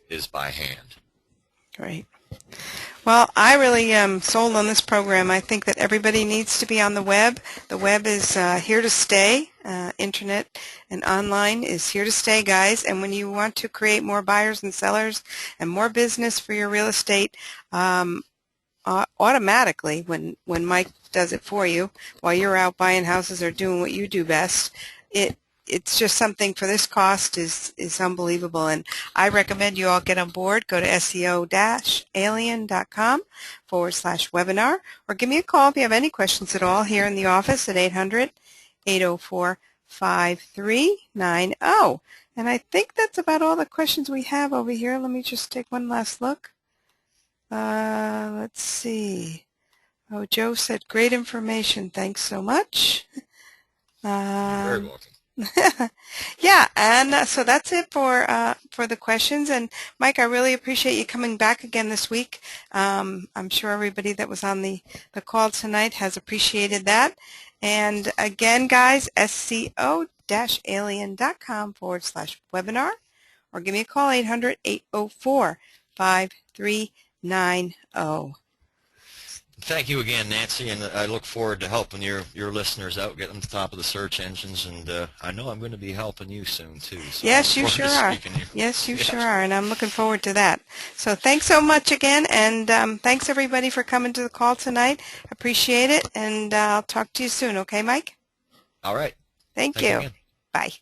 is by hand. Great. Well, I really am sold on this program. I think that everybody needs to be on the web. The web is here to stay. Internet and online is here to stay, guys. And when you want to create more buyers and sellers and more business for your real estate, automatically, when Mike does it for you while you're out buying houses or doing what you do best, it's just something for this cost is unbelievable. And I recommend you all get on board. Go to seo-alien.com/webinar, or give me a call if you have any questions at all here in the office at 800-804-5390. And I think that's about all the questions we have over here. Let me just take one last look. Let's see. Oh, Joe said great information. Thanks so much. You're very welcome. Yeah, and so that's it for the questions. And Mike, I really appreciate you coming back again this week. I'm sure everybody that was on the call tonight has appreciated that. And again, guys, sco-alien.com/webinar, or give me a call, 800-804-5390. Thank you again, Nancy, and I look forward to helping your listeners out, getting to the top of the search engines, and I know I'm going to be helping you soon, too. So yes, you sure are. Yes, you sure are, and I'm looking forward to that. So thanks so much again, and thanks, everybody, for coming to the call tonight. Appreciate it, and I'll talk to you soon, okay, Mike? All right. Thank you. Bye.